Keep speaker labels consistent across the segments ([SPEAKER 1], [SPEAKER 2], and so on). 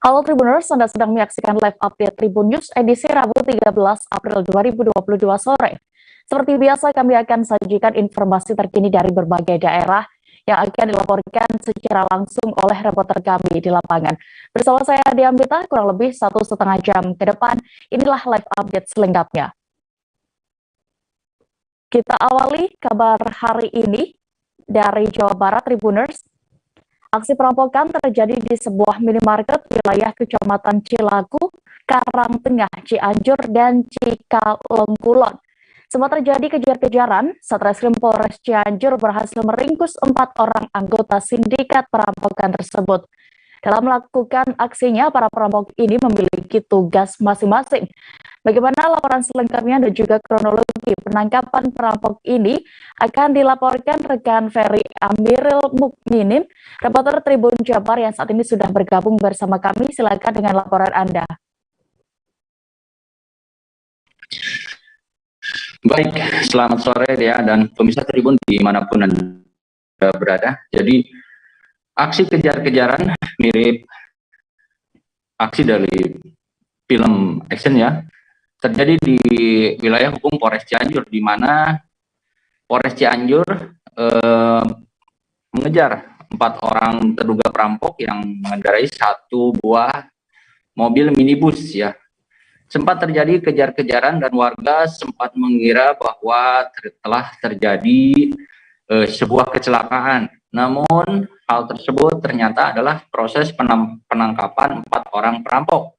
[SPEAKER 1] Halo Tribuners, Anda sedang menyaksikan live update Tribun News edisi Rabu 13 April 2022 sore. Seperti biasa, kami akan sajikan informasi terkini dari berbagai daerah yang akan dilaporkan secara langsung oleh reporter kami di lapangan. Bersama saya Diambita, kurang lebih 1,5 jam ke depan, inilah live update selengkapnya. Kita awali kabar hari ini dari Jawa Barat, Tribuners. Aksi perampokan terjadi di sebuah minimarket wilayah Kecamatan Cilaku, Karangtengah, Cianjur, dan Cikalongkulon. Sempat terjadi kejar-kejaran, Satreskrim Polres Cianjur berhasil meringkus 4 orang anggota sindikat perampokan tersebut. Dalam melakukan aksinya, para perampok ini memiliki tugas masing-masing. Bagaimana laporan selengkapnya dan juga kronologi penangkapan perampok ini akan dilaporkan rekan Ferry Amiril Mukminin, reporter Tribun Jabar yang saat ini sudah bergabung bersama kami. Silakan dengan laporan Anda.
[SPEAKER 2] Baik, selamat sore ya dan pemirsa Tribun dimanapun Anda berada. Jadi aksi kejar-kejaran mirip aksi dari film action ya, terjadi di wilayah hukum Polres Cianjur, di mana Polres Cianjur mengejar 4 orang terduga perampok yang mengendarai 1 buah mobil minibus ya. Sempat terjadi kejar-kejaran dan warga sempat mengira bahwa telah terjadi sebuah kecelakaan. Namun hal tersebut ternyata adalah proses penangkapan 4 orang perampok.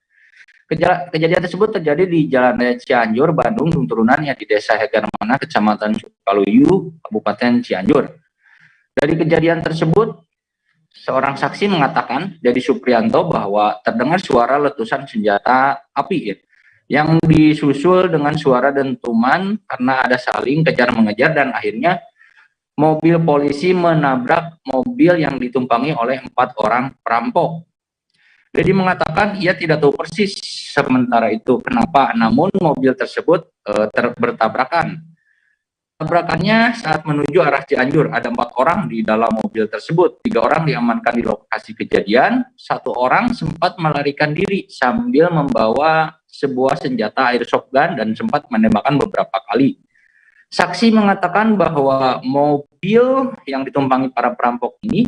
[SPEAKER 2] Kejadian tersebut terjadi di Jalan Raya Cianjur, Bandung, turunannya di Desa Hegarmana, Kecamatan Sukaluyu, Kabupaten Cianjur. Dari kejadian tersebut, seorang saksi mengatakan, Dedi Suprianto, bahwa terdengar suara letusan senjata api yang disusul dengan suara dentuman karena ada saling kejar-mengejar dan akhirnya mobil polisi menabrak mobil yang ditumpangi oleh 4 orang perampok. Dedi mengatakan ia tidak tahu persis sementara itu kenapa, namun mobil tersebut bertabrakan. Tabrakannya saat menuju arah Cianjur, ada 4 orang di dalam mobil tersebut. 3 orang diamankan di lokasi kejadian, 1 orang sempat melarikan diri sambil membawa sebuah senjata airsoft gun dan sempat menembakkan beberapa kali. Saksi mengatakan bahwa mobil yang ditumpangi para perampok ini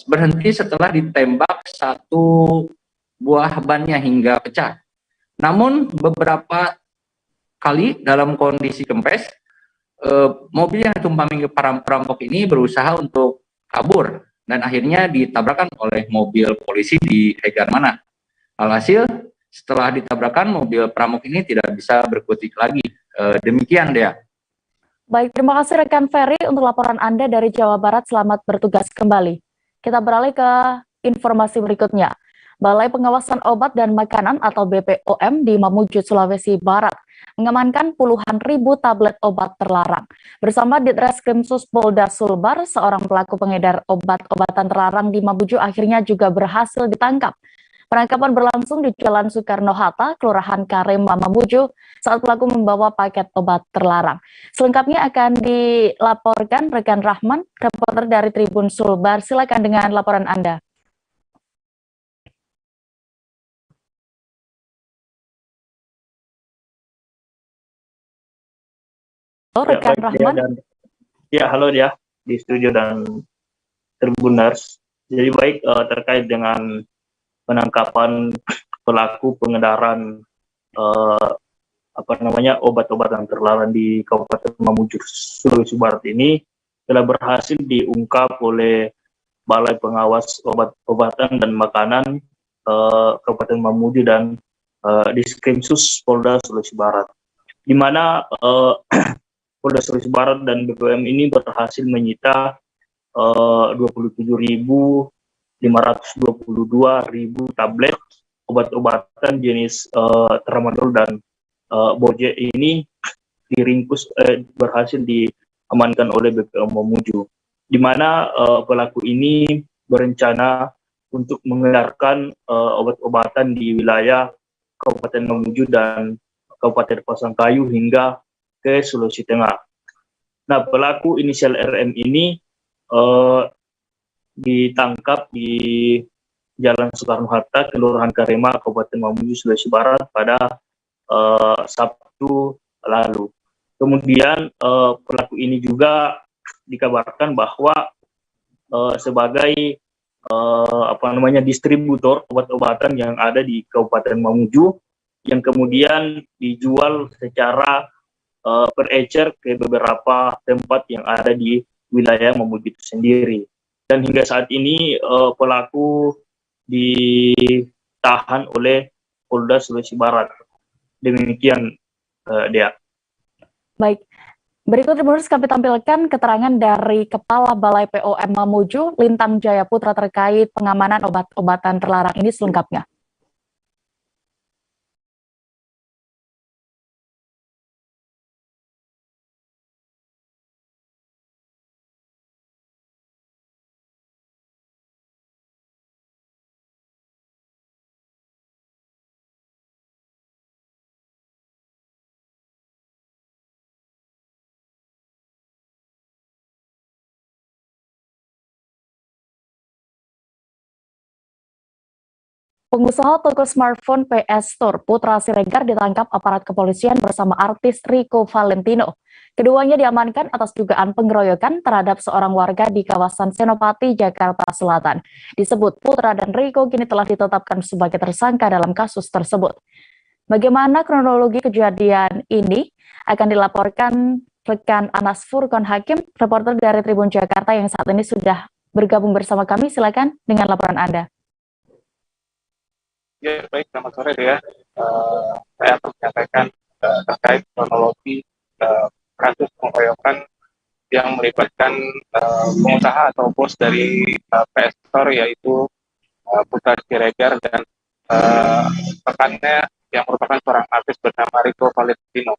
[SPEAKER 2] berhenti setelah ditembak 1 buah bannya hingga pecah. Namun beberapa kali dalam kondisi kempes, mobil yang ditumpangi para perampok ini berusaha untuk kabur dan akhirnya ditabrakkan oleh mobil polisi di Hegarmana. Alhasil setelah ditabrakan, mobil perampok ini tidak bisa berkutik lagi. Demikian Dea.
[SPEAKER 1] Baik, terima kasih rekan Ferry untuk laporan Anda dari Jawa Barat. Selamat bertugas kembali. Kita beralih ke informasi berikutnya. Balai Pengawasan Obat dan Makanan atau BPOM di Mamuju, Sulawesi Barat mengamankan puluhan ribu tablet obat terlarang. Bersama Ditreskrimsus Polda Sulbar, seorang pelaku pengedar obat-obatan terlarang di Mamuju akhirnya juga berhasil ditangkap. Penangkapan berlangsung di Jalan Soekarno-Hatta, Kelurahan Karim, Mamuju, saat pelaku membawa paket obat terlarang. Selengkapnya akan dilaporkan rekan Rahman, reporter dari Tribun Sulbar. Silakan dengan laporan Anda. Halo, rekan Rahman.
[SPEAKER 3] Halo dia di studio dan Tribuners. Jadi baik, terkait dengan penangkapan pelaku pengedaran obat-obatan terlarang di Kabupaten Mamuju, Sulawesi Barat ini telah berhasil diungkap oleh Balai Pengawas Obat-obatan dan Makanan Kabupaten Mamuju dan Diskrimsus Polda Sulawesi Barat, di mana Polda Sulawesi Barat dan BPOM ini berhasil menyita 27.522 tablet obat-obatan jenis tramadol dan boje ini berhasil diamankan oleh BPOM Mamuju, di mana pelaku ini berencana untuk mengedarkan obat-obatan di wilayah Kabupaten Mamuju dan Kabupaten Pasangkayu hingga ke Sulawesi Tengah. Nah, pelaku inisial RM ini ditangkap di Jalan Soekarno-Hatta, Kelurahan Karema, Kabupaten Mamuju, Sulawesi Barat pada Sabtu lalu. Kemudian pelaku ini juga dikabarkan bahwa sebagai distributor obat-obatan yang ada di Kabupaten Mamuju yang kemudian dijual secara berecer ke beberapa tempat yang ada di wilayah Mamuju itu sendiri. Dan hingga saat ini pelaku ditahan oleh Polda Sulawesi Barat. Demikian, Dea.
[SPEAKER 1] Baik, berikut Tribuners kami tampilkan keterangan dari Kepala Balai POM Mamuju, Lintang Jaya Putra terkait pengamanan obat-obatan terlarang ini selengkapnya. Pengusaha toko smartphone PS Store Putra Siregar ditangkap aparat kepolisian bersama artis Rico Valentino. Keduanya diamankan atas dugaan pengeroyokan terhadap seorang warga di kawasan Senopati, Jakarta Selatan. Disebut Putra dan Rico kini telah ditetapkan sebagai tersangka dalam kasus tersebut. Bagaimana kronologi kejadian ini akan dilaporkan rekan Anas Furkon Hakim, reporter dari Tribun Jakarta yang saat ini sudah bergabung bersama kami. Silakan dengan laporan Anda.
[SPEAKER 4] Ya, baik, selamat sore ya. Saya akan menyampaikan terkait kronologi kasus pengeroyokan yang melibatkan pengusaha atau bos dari PS Store, yaitu Putra Siregar dan rekannya yang merupakan seorang artis bernama Rico Valentino.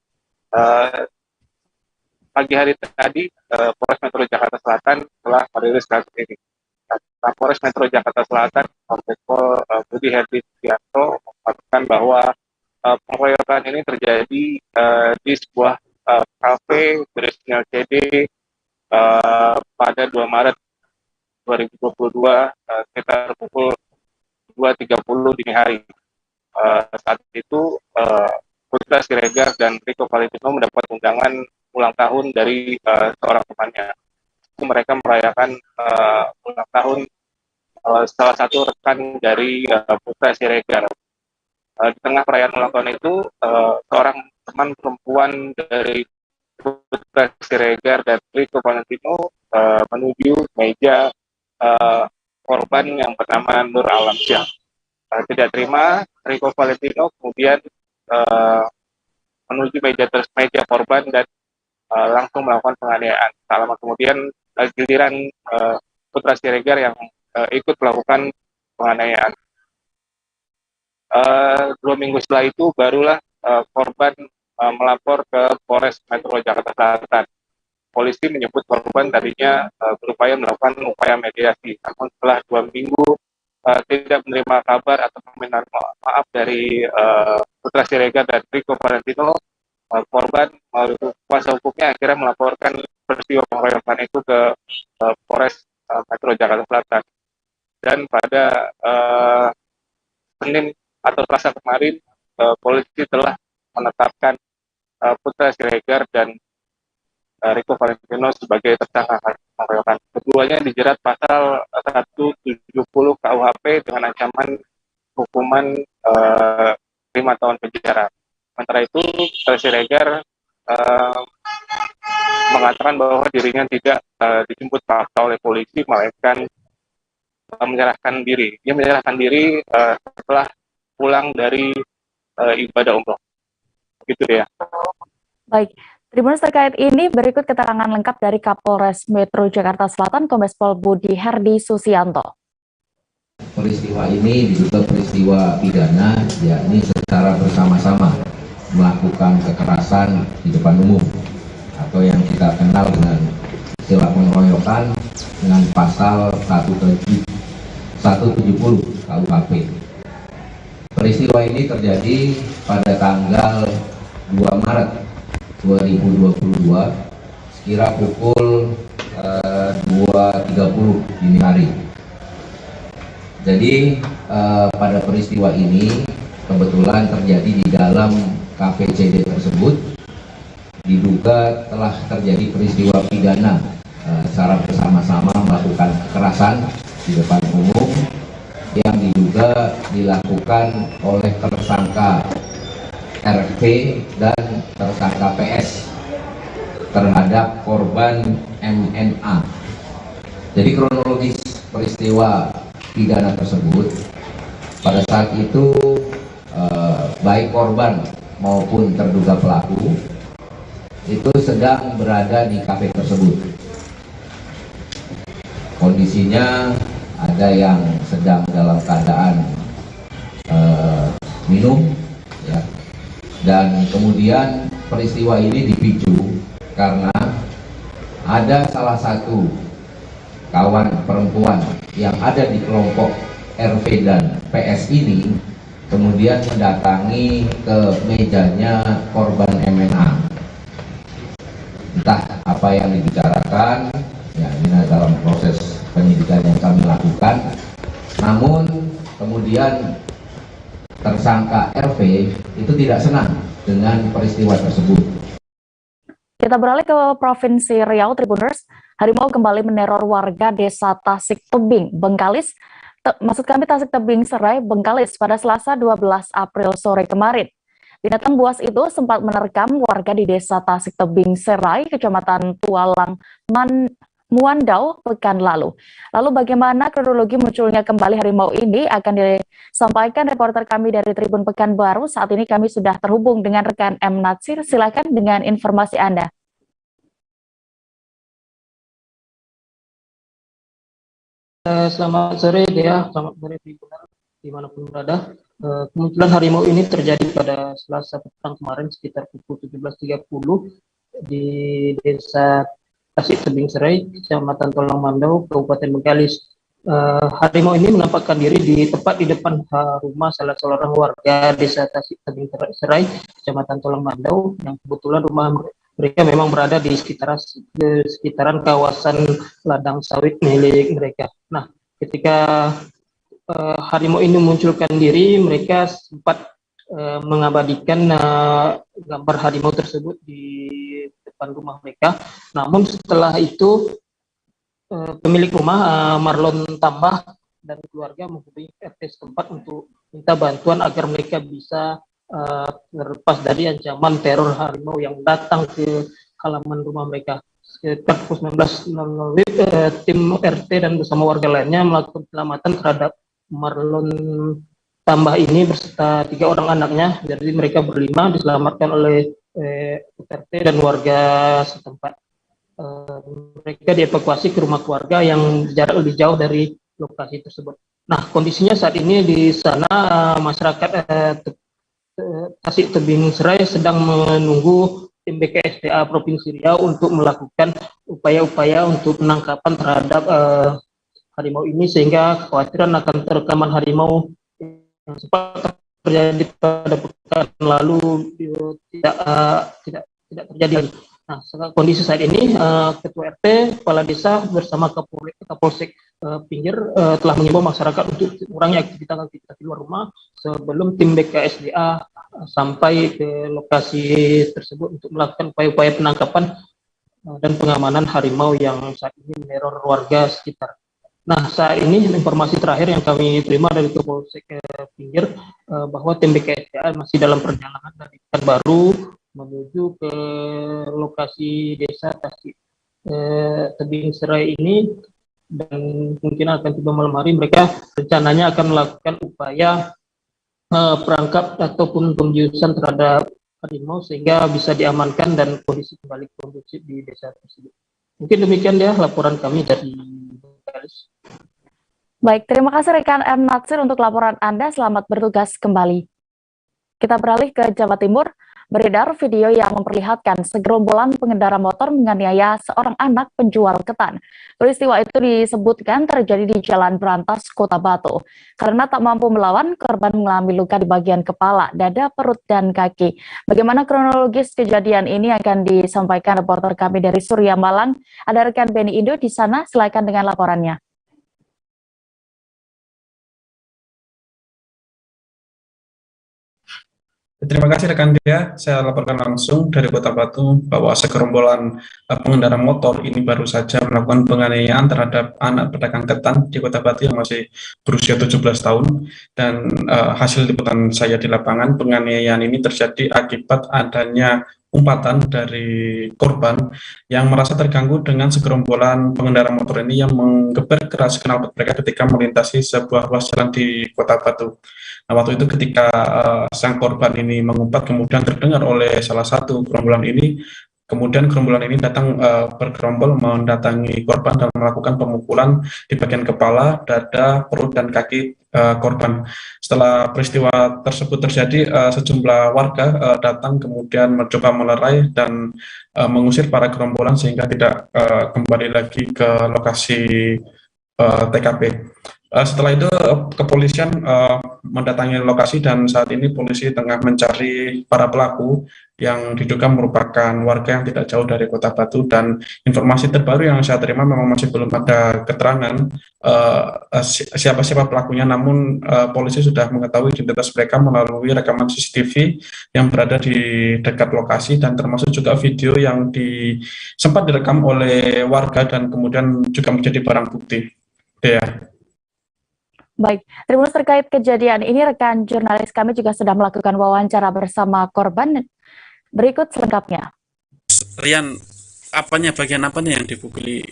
[SPEAKER 4] Pagi hari tadi, Polres Metro Jakarta Selatan telah merilis kasus ini. Kapolres Metro Jakarta Selatan, Kombes Pol Budi Herdi Sugiarto, mengatakan bahwa pengeroyokan ini terjadi di sebuah kafe berinisial CD pada 2 Maret 2022 sekitar pukul 2.30 dini hari. Saat itu Putra Siregar dan Rico Valentino mendapat undangan ulang tahun dari seorang temannya. Mereka merayakan ulang tahun salah satu rekan dari Putra Siregar. Di tengah perayaan ulang tahun itu, seorang teman perempuan dari Putra Siregar dan Rico Valentino menuju meja korban yang bernama Nur Alamsyah. Tidak terima, Rico Valentino kemudian menuju meja korban dan langsung melakukan penganiayaan. Tak lama kemudian giliran Putra Siregar yang ikut melakukan penganiayaan. 2 minggu setelah itu barulah korban melapor ke Polres Metro Jakarta Selatan. Polisi menyebut korban tadinya berupaya melakukan upaya mediasi, namun setelah 2 minggu tidak menerima kabar atau permintaan maaf dari Putra Siregar dan Rico Valentino, korban melalui kuasa hukumnya akhirnya melaporkan peristiwa pengeroyokan itu ke Polres Metro Jakarta Selatan. Dan pada Senin atau Selasa kemarin, polisi telah menetapkan Putra Siregar dan Rico Valentino sebagai tersangka pengeroyokan. Keduanya dijerat pasal 170 KUHP dengan ancaman hukuman 5 tahun penjara. Sementara itu, Putra Siregar mengatakan bahwa dirinya tidak dijemput paksa oleh polisi, melainkan menyerahkan diri. Dia menyerahkan diri setelah pulang dari ibadah umroh. Gitu ya.
[SPEAKER 1] Baik, Tribuners terkait ini berikut keterangan lengkap dari Kapolres Metro Jakarta Selatan, Kombes Pol Budi Herdi Sugiarto.
[SPEAKER 5] Peristiwa ini diduga peristiwa pidana, yakni secara bersama-sama melakukan kekerasan di depan umum atau yang kita kenal dengan istilah pengeroyokan dengan pasal 170 KUHP. Peristiwa ini terjadi pada tanggal 2 Maret 2022 sekira pukul 2.30 dini hari. Jadi pada peristiwa ini kebetulan terjadi di dalam KPCD tersebut, diduga telah terjadi peristiwa pidana secara bersama-sama melakukan kekerasan di depan umum yang diduga dilakukan oleh tersangka RP dan tersangka PS terhadap korban MNA. Jadi kronologis peristiwa pidana tersebut, pada saat itu baik korban maupun terduga pelaku itu sedang berada di kafe tersebut. Kondisinya ada yang sedang dalam keadaan minum, ya. Dan kemudian peristiwa ini dipicu karena ada salah satu kawan perempuan yang ada di kelompok RV dan PS ini kemudian mendatangi ke mejanya korban MNA. Entah apa yang dibicarakan, ya ini dalam proses penyidikan yang kami lakukan. Namun kemudian tersangka RV itu tidak senang dengan peristiwa tersebut.
[SPEAKER 1] Kita beralih ke Provinsi Riau, Tribuners. Harimau kembali meneror warga desa Tasik Tebing, Bengkalis. Maksud kami Tasik Tebing Serai, Bengkalis pada Selasa 12 April sore kemarin. Binatang buas itu sempat menerkam warga di desa Tasik Tebing Serai, Kecamatan Tualang Muandau, pekan lalu. Lalu bagaimana kronologi munculnya kembali harimau ini akan disampaikan reporter kami dari Tribun Pekanbaru. Saat ini kami sudah terhubung dengan rekan M. Natsir. Silakan dengan informasi Anda.
[SPEAKER 6] Selamat sore Dea, selamat sore dimanapun berada. Kemunculan harimau ini terjadi pada Selasa petang kemarin sekitar pukul 17.30 di desa Tasik Tebing Serai, Kecamatan Tualang Mandau, Kabupaten Bengkalis. Harimau ini menampakkan diri tepat di depan rumah salah seorang warga desa Tasik Tebing Serai, Kecamatan Tualang Mandau, yang kebetulan rumah mereka memang berada di sekitaran kawasan ladang sawit milik mereka. Nah, ketika harimau ini munculkan diri, mereka sempat mengabadikan gambar harimau tersebut di depan rumah mereka. Namun setelah itu pemilik rumah Marlon Tambah dan keluarga menghubungi RT setempat untuk minta bantuan agar mereka bisa terlepas dari ancaman teror harimau yang datang ke halaman rumah mereka. Sekitar pukul 19.00 tim RT dan bersama warga lainnya melakukan penyelamatan terhadap Marlon Tambah ini beserta 3 orang anaknya. Jadi mereka berlima diselamatkan oleh RT dan warga setempat. Mereka dievakuasi ke rumah keluarga yang jarak lebih jauh dari lokasi tersebut. Nah, kondisinya saat ini di sana masyarakat Tasik Tebing Serai sedang menunggu tim BKSDA Provinsi Riau untuk melakukan upaya-upaya untuk penangkapan terhadap harimau ini, sehingga kekhawatiran akan terekaman harimau yang sempat terjadi pada pekan lalu tidak terjadi. Nah, kondisi saat ini Ketua RT, Kepala Desa bersama Kapolsek Pinggir telah mengimbau masyarakat untuk mengurangi aktivitas di luar rumah sebelum tim BKSDA sampai ke lokasi tersebut untuk melakukan upaya-upaya penangkapan dan pengamanan harimau yang saat ini meneror warga sekitar. Nah, saat ini informasi terakhir yang kami terima dari Kapolsek Pinggir bahwa tim BKSDA masih dalam perjalanan dari Pekanbaru menuju ke lokasi desa Tasik Tebing Serai ini, dan mungkin akan tiba malam hari. Mereka rencananya akan melakukan upaya perangkap ataupun pembiusan terhadap harimau sehingga bisa diamankan dan kondisi kembali kondusif di desa tersebut. Mungkin demikian ya laporan kami dari Bengkalis.
[SPEAKER 1] Baik, terima kasih rekan M. Natsir untuk laporan Anda. Selamat bertugas kembali. Kita beralih ke Jawa Timur. Beredar video yang memperlihatkan segerombolan pengendara motor menganiaya seorang anak penjual ketan. Peristiwa itu disebutkan terjadi di Jalan Berantas, Kota Batu. Karena tak mampu melawan, korban mengalami luka di bagian kepala, dada, perut, dan kaki. Bagaimana kronologis kejadian ini akan disampaikan reporter kami dari Surya Malang. Ada rekan Beni Indo di sana, silakan dengan laporannya.
[SPEAKER 7] Terima kasih rekan dia. Saya laporkan langsung dari Kota Batu bahwa segerombolan pengendara motor ini baru saja melakukan penganiayaan terhadap anak pedagang ketan di Kota Batu yang masih berusia 17 tahun. Dan hasil liputan saya di lapangan, penganiayaan ini terjadi akibat adanya umpatan dari korban yang merasa terganggu dengan segerombolan pengendara motor ini yang menggeber keras knalpot mereka ketika melintasi sebuah ruas jalan di Kota Batu. Nah, waktu itu ketika sang korban ini mengumpat, kemudian terdengar oleh salah satu gerombolan ini, kemudian gerombolan ini datang bergerombol mendatangi korban dan melakukan pemukulan di bagian kepala, dada, perut, dan kaki korban. Setelah peristiwa tersebut terjadi, sejumlah warga datang kemudian mencoba melerai dan mengusir para gerombolan sehingga tidak kembali lagi ke lokasi TKP. Setelah itu kepolisian mendatangi lokasi dan saat ini polisi tengah mencari para pelaku yang diduga merupakan warga yang tidak jauh dari Kota Batu, dan informasi terbaru yang saya terima memang masih belum ada keterangan siapa-siapa pelakunya, namun polisi sudah mengetahui identitas mereka melalui rekaman CCTV yang berada di dekat lokasi dan termasuk juga video yang sempat direkam oleh warga dan kemudian juga menjadi barang bukti. Ya.
[SPEAKER 1] Baik, Tribuners, terkait kejadian ini rekan jurnalis kami juga sudah melakukan wawancara bersama korban. Berikut selengkapnya.
[SPEAKER 8] Rian, bagian apanya yang dipukuli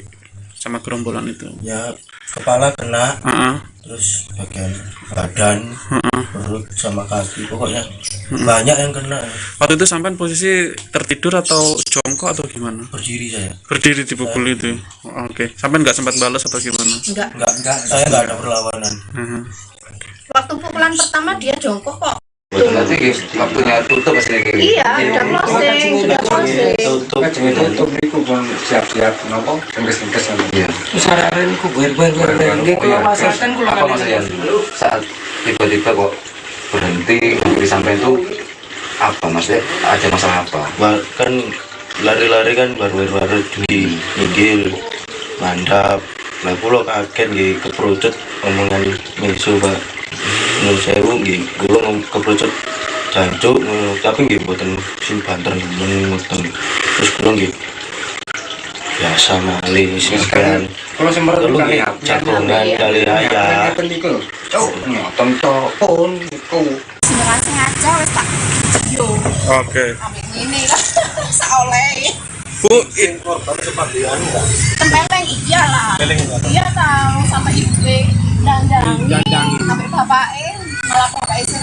[SPEAKER 8] sama gerombolan itu?
[SPEAKER 9] Ya, kepala kena, terus bagian badan, perut sama kaki, pokoknya banyak yang kena.
[SPEAKER 8] Waktu itu sampai posisi tertidur atau jongkok atau gimana?
[SPEAKER 9] Berdiri saya.
[SPEAKER 8] Berdiri dipukul itu. Oke. Sampai nggak sempat balas atau gimana?
[SPEAKER 9] Enggak, saya nggak ada perlawanan.
[SPEAKER 10] Waktu pukulan pertama dia jongkok kok.
[SPEAKER 2] Nanti waktunya tutup sih.
[SPEAKER 10] Iya, sudah closing.
[SPEAKER 2] Tutup itu pun siap-siap nopo engkes-engkes sama dia.
[SPEAKER 9] Usahakan ku ber-ber
[SPEAKER 2] Apa maksudnya saat tiba-tiba kok berhenti sampai itu apa maksudnya, ada masalah apa?
[SPEAKER 9] Kan lari-lari kan baru di nyigil mandap. Lah kula kaget nggih keperucut omongan meso Pak. Menurut saya nggih kula keperucut jancuk, tapi nggih mboten sing banter mboten. Terus kula nggih biasa malih sekian.
[SPEAKER 2] Kalau sempat kali
[SPEAKER 9] jagongan kali ayah.
[SPEAKER 2] Nyotom pun itu.
[SPEAKER 10] Sengaja wis tak video.
[SPEAKER 8] Oke.
[SPEAKER 10] Ini kan saoleh.
[SPEAKER 8] Bu,
[SPEAKER 10] Tempeleng iyalah. Iya tahu sama ibu dandangi sampai bapaknya malah bapaknya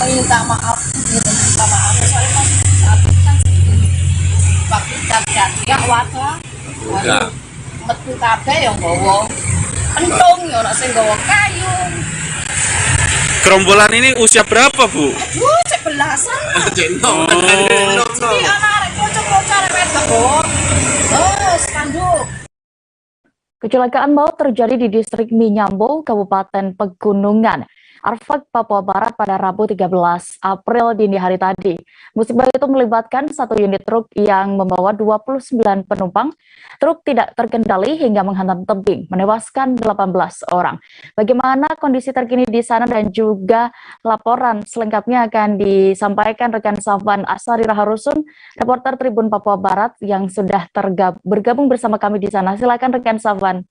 [SPEAKER 10] minta maaf minta maaf soalnya kan saat itu kan waktu jadi ya warga metu kabeh yang bawa entung ya ora sing gawa kayu.
[SPEAKER 8] gerombolan ini usia berapa, Bu?
[SPEAKER 10] Cek belasan. Ini anak arek kocok-kocok arek wedok. Oh, spanduk.
[SPEAKER 1] Kecelakaan maut terjadi di distrik Minyambo, Kabupaten Pegunungan, Arfak, Papua Barat pada Rabu 13 April dini hari tadi. Musibah itu melibatkan satu unit truk yang membawa 29 penumpang. Truk tidak terkendali hingga menghantam tebing, menewaskan 18 orang. Bagaimana kondisi terkini di sana dan juga laporan selengkapnya akan disampaikan rekan Safwan Asari Raharusun, reporter Tribun Papua Barat yang sudah bergabung bersama kami di sana. Silakan rekan Safwan.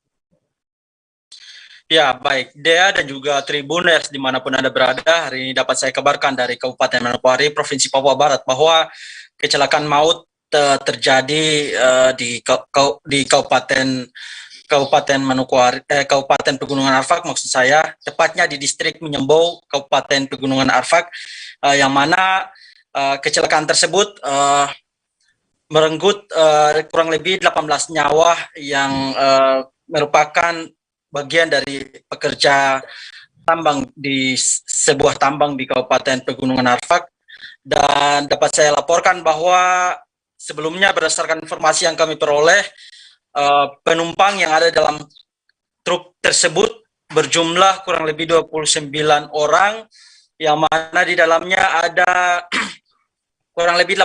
[SPEAKER 11] Ya, baik. Dea dan juga Tribuners dimanapun Anda berada, hari ini dapat saya kabarkan dari Kabupaten Manokwari, Provinsi Papua Barat, bahwa kecelakaan maut terjadi di Kabupaten Manokwari, Kabupaten Pegunungan Arfak, maksud saya, tepatnya di distrik Minyambo, Kabupaten Pegunungan Arfak, yang mana kecelakaan tersebut merenggut kurang lebih 18 nyawa yang merupakan bagian dari pekerja tambang di sebuah tambang di Kabupaten Pegunungan Arfak. Dan dapat saya laporkan bahwa sebelumnya berdasarkan informasi yang kami peroleh, penumpang yang ada dalam truk tersebut berjumlah kurang lebih 29 orang, yang mana di dalamnya ada kurang lebih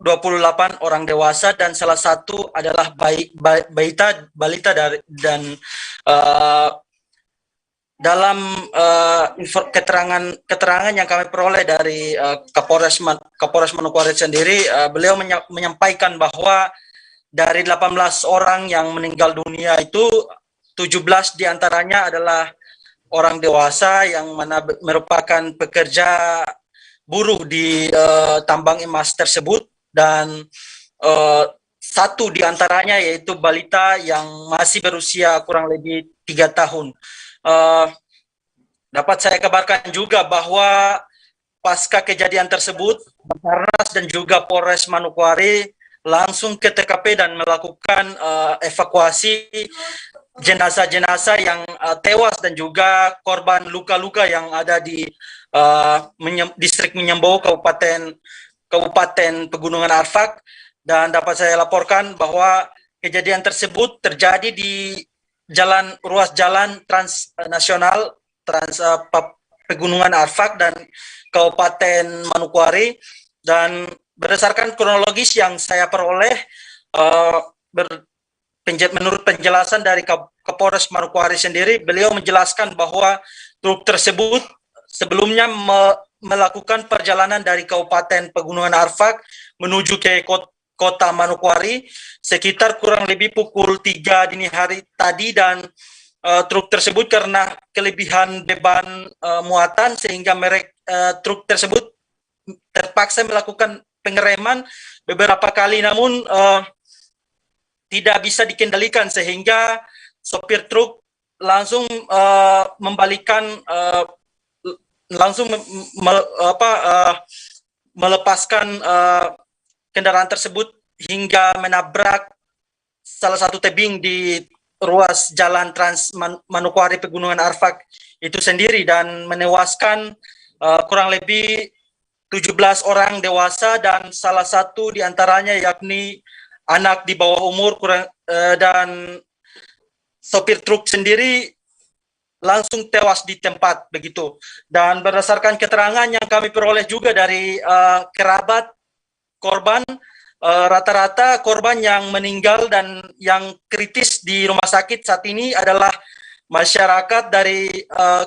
[SPEAKER 11] 28 orang dewasa dan salah satu adalah balita dan dalam keterangan yang kami peroleh dari Kapolres Manokwari sendiri, beliau menyampaikan bahwa dari 18 orang yang meninggal dunia itu 17 diantaranya adalah orang dewasa yang merupakan pekerja buruh di tambang emas tersebut, dan satu diantaranya yaitu balita yang masih berusia kurang lebih 3 tahun. Dapat saya kabarkan juga bahwa pasca kejadian tersebut, Basarnas dan juga Polres Manokwari langsung ke TKP dan melakukan evakuasi jenazah-jenazah yang tewas dan juga korban luka-luka yang ada di distrik Menyembo, Kabupaten Pegunungan Arfak. Dan dapat saya laporkan bahwa kejadian tersebut terjadi di ruas jalan transnasional Pegunungan Arfak dan Kabupaten Manokwari. Dan berdasarkan kronologis yang saya peroleh, menurut penjelasan dari Kapolres Manokwari sendiri, beliau menjelaskan bahwa truk tersebut sebelumnya melakukan perjalanan dari Kabupaten Pegunungan Arfak menuju ke Kota Manokwari sekitar kurang lebih pukul 3 dini hari tadi, dan truk tersebut karena kelebihan beban muatan sehingga truk tersebut terpaksa melakukan pengereman beberapa kali, namun tidak bisa dikendalikan sehingga sopir truk langsung melepaskan kendaraan tersebut hingga menabrak salah satu tebing di ruas jalan Trans Manokwari Pegunungan Arfak itu sendiri, dan menewaskan kurang lebih 17 orang dewasa dan salah satu diantaranya yakni anak di bawah umur dan sopir truk sendiri langsung tewas di tempat begitu. Dan berdasarkan keterangan yang kami peroleh juga dari kerabat korban, rata-rata korban yang meninggal dan yang kritis di rumah sakit saat ini adalah masyarakat dari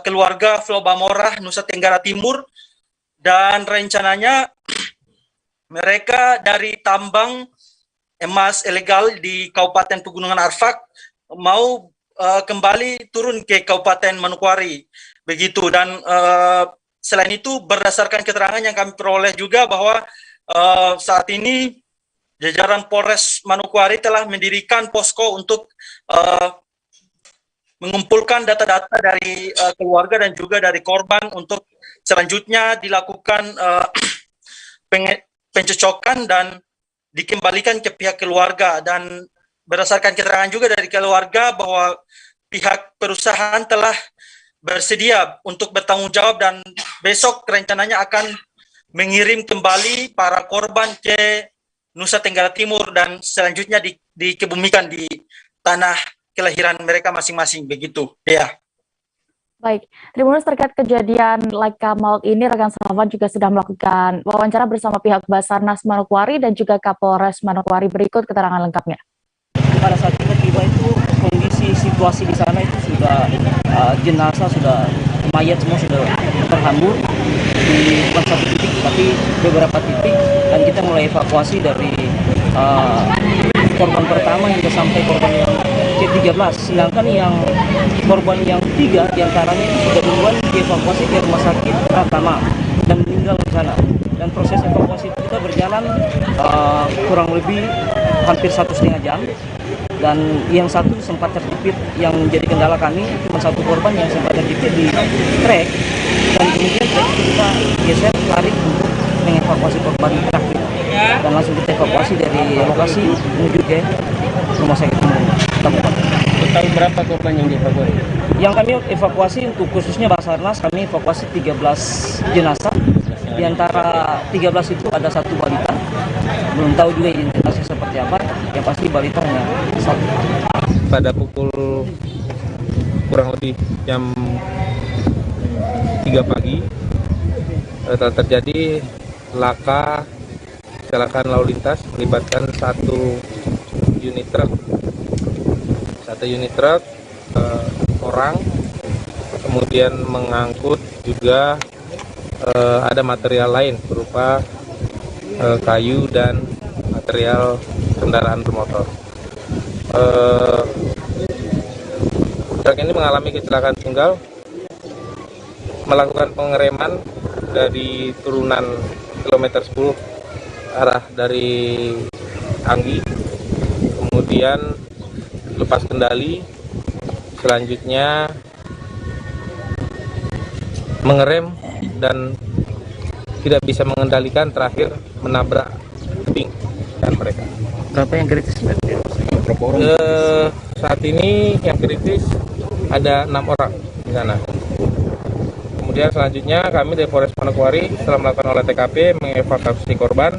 [SPEAKER 11] keluarga Flobamora, Nusa Tenggara Timur, dan rencananya mereka dari tambang emas ilegal di Kabupaten Pegunungan Arfak mau kembali turun ke Kabupaten Manokwari begitu. Dan selain itu berdasarkan keterangan yang kami peroleh juga bahwa saat ini jajaran Polres Manokwari telah mendirikan posko untuk mengumpulkan data-data dari keluarga dan juga dari korban untuk selanjutnya dilakukan pencocokan dan dikembalikan ke pihak keluarga. Dan berdasarkan keterangan juga dari keluarga bahwa pihak perusahaan telah bersedia untuk bertanggung jawab dan besok rencananya akan mengirim kembali para korban ke Nusa Tenggara Timur dan selanjutnya dikebumikan di tanah kelahiran mereka masing-masing begitu. Ya.
[SPEAKER 1] Baik, Tribuners, terkait kejadian Laika Maut ini, rekan Salvan juga sudah melakukan wawancara bersama pihak Basarnas Manokwari dan juga Kapolres Manokwari. Berikut keterangan lengkapnya.
[SPEAKER 12] Pada saat kita tiba itu kondisi situasi di sana itu sudah jenazah sudah mayat semua sudah terhambur di bukan satu titik tapi beberapa titik, dan kita mulai evakuasi dari korban pertama hingga sampai korban yang ke-13, sedangkan yang korban yang 3 diantaranya itu sudah duluan dievakuasi ke rumah sakit Pratama dan meninggal di sana. Dan proses evakuasi itu kita berjalan kurang lebih hampir 1,5 jam. Dan yang satu sempat terjepit, yang menjadi kendala kami cuma satu korban yang sempat terjepit di trek, dan kemudian trek itu kita geser lari untuk mengevakuasi korban terakhir, dan langsung kita evakuasi dari lokasi menuju ke rumah sakit umum.
[SPEAKER 13] Total berapa korban yang dievakuasi?
[SPEAKER 12] Yang kami evakuasi untuk khususnya Basarnas, kami evakuasi 13 jenazah. Di antara 13 itu ada satu balita. Belum tahu juga identitasnya seperti apa. Yang pasti balita hanya satu.
[SPEAKER 13] Pada pukul kurang lebih jam 3 pagi terjadi laka kecelakaan lalu lintas melibatkan satu unit truk, orang, kemudian mengangkut juga ada material lain berupa kayu dan material kendaraan bermotor. Truk ini mengalami kecelakaan tunggal, melakukan pengereman dari turunan kilometer 10 arah dari Anggi, kemudian lepas kendali, selanjutnya mengerem dan tidak bisa mengendalikan, terakhir menabrak tebing dan mereka.
[SPEAKER 8] Berapa yang kritis?
[SPEAKER 13] Saat ini yang kritis ada 6 orang di sana. Kemudian selanjutnya kami dari Polres Manokwari setelah melakukan olah TKP, mengevakuasi korban.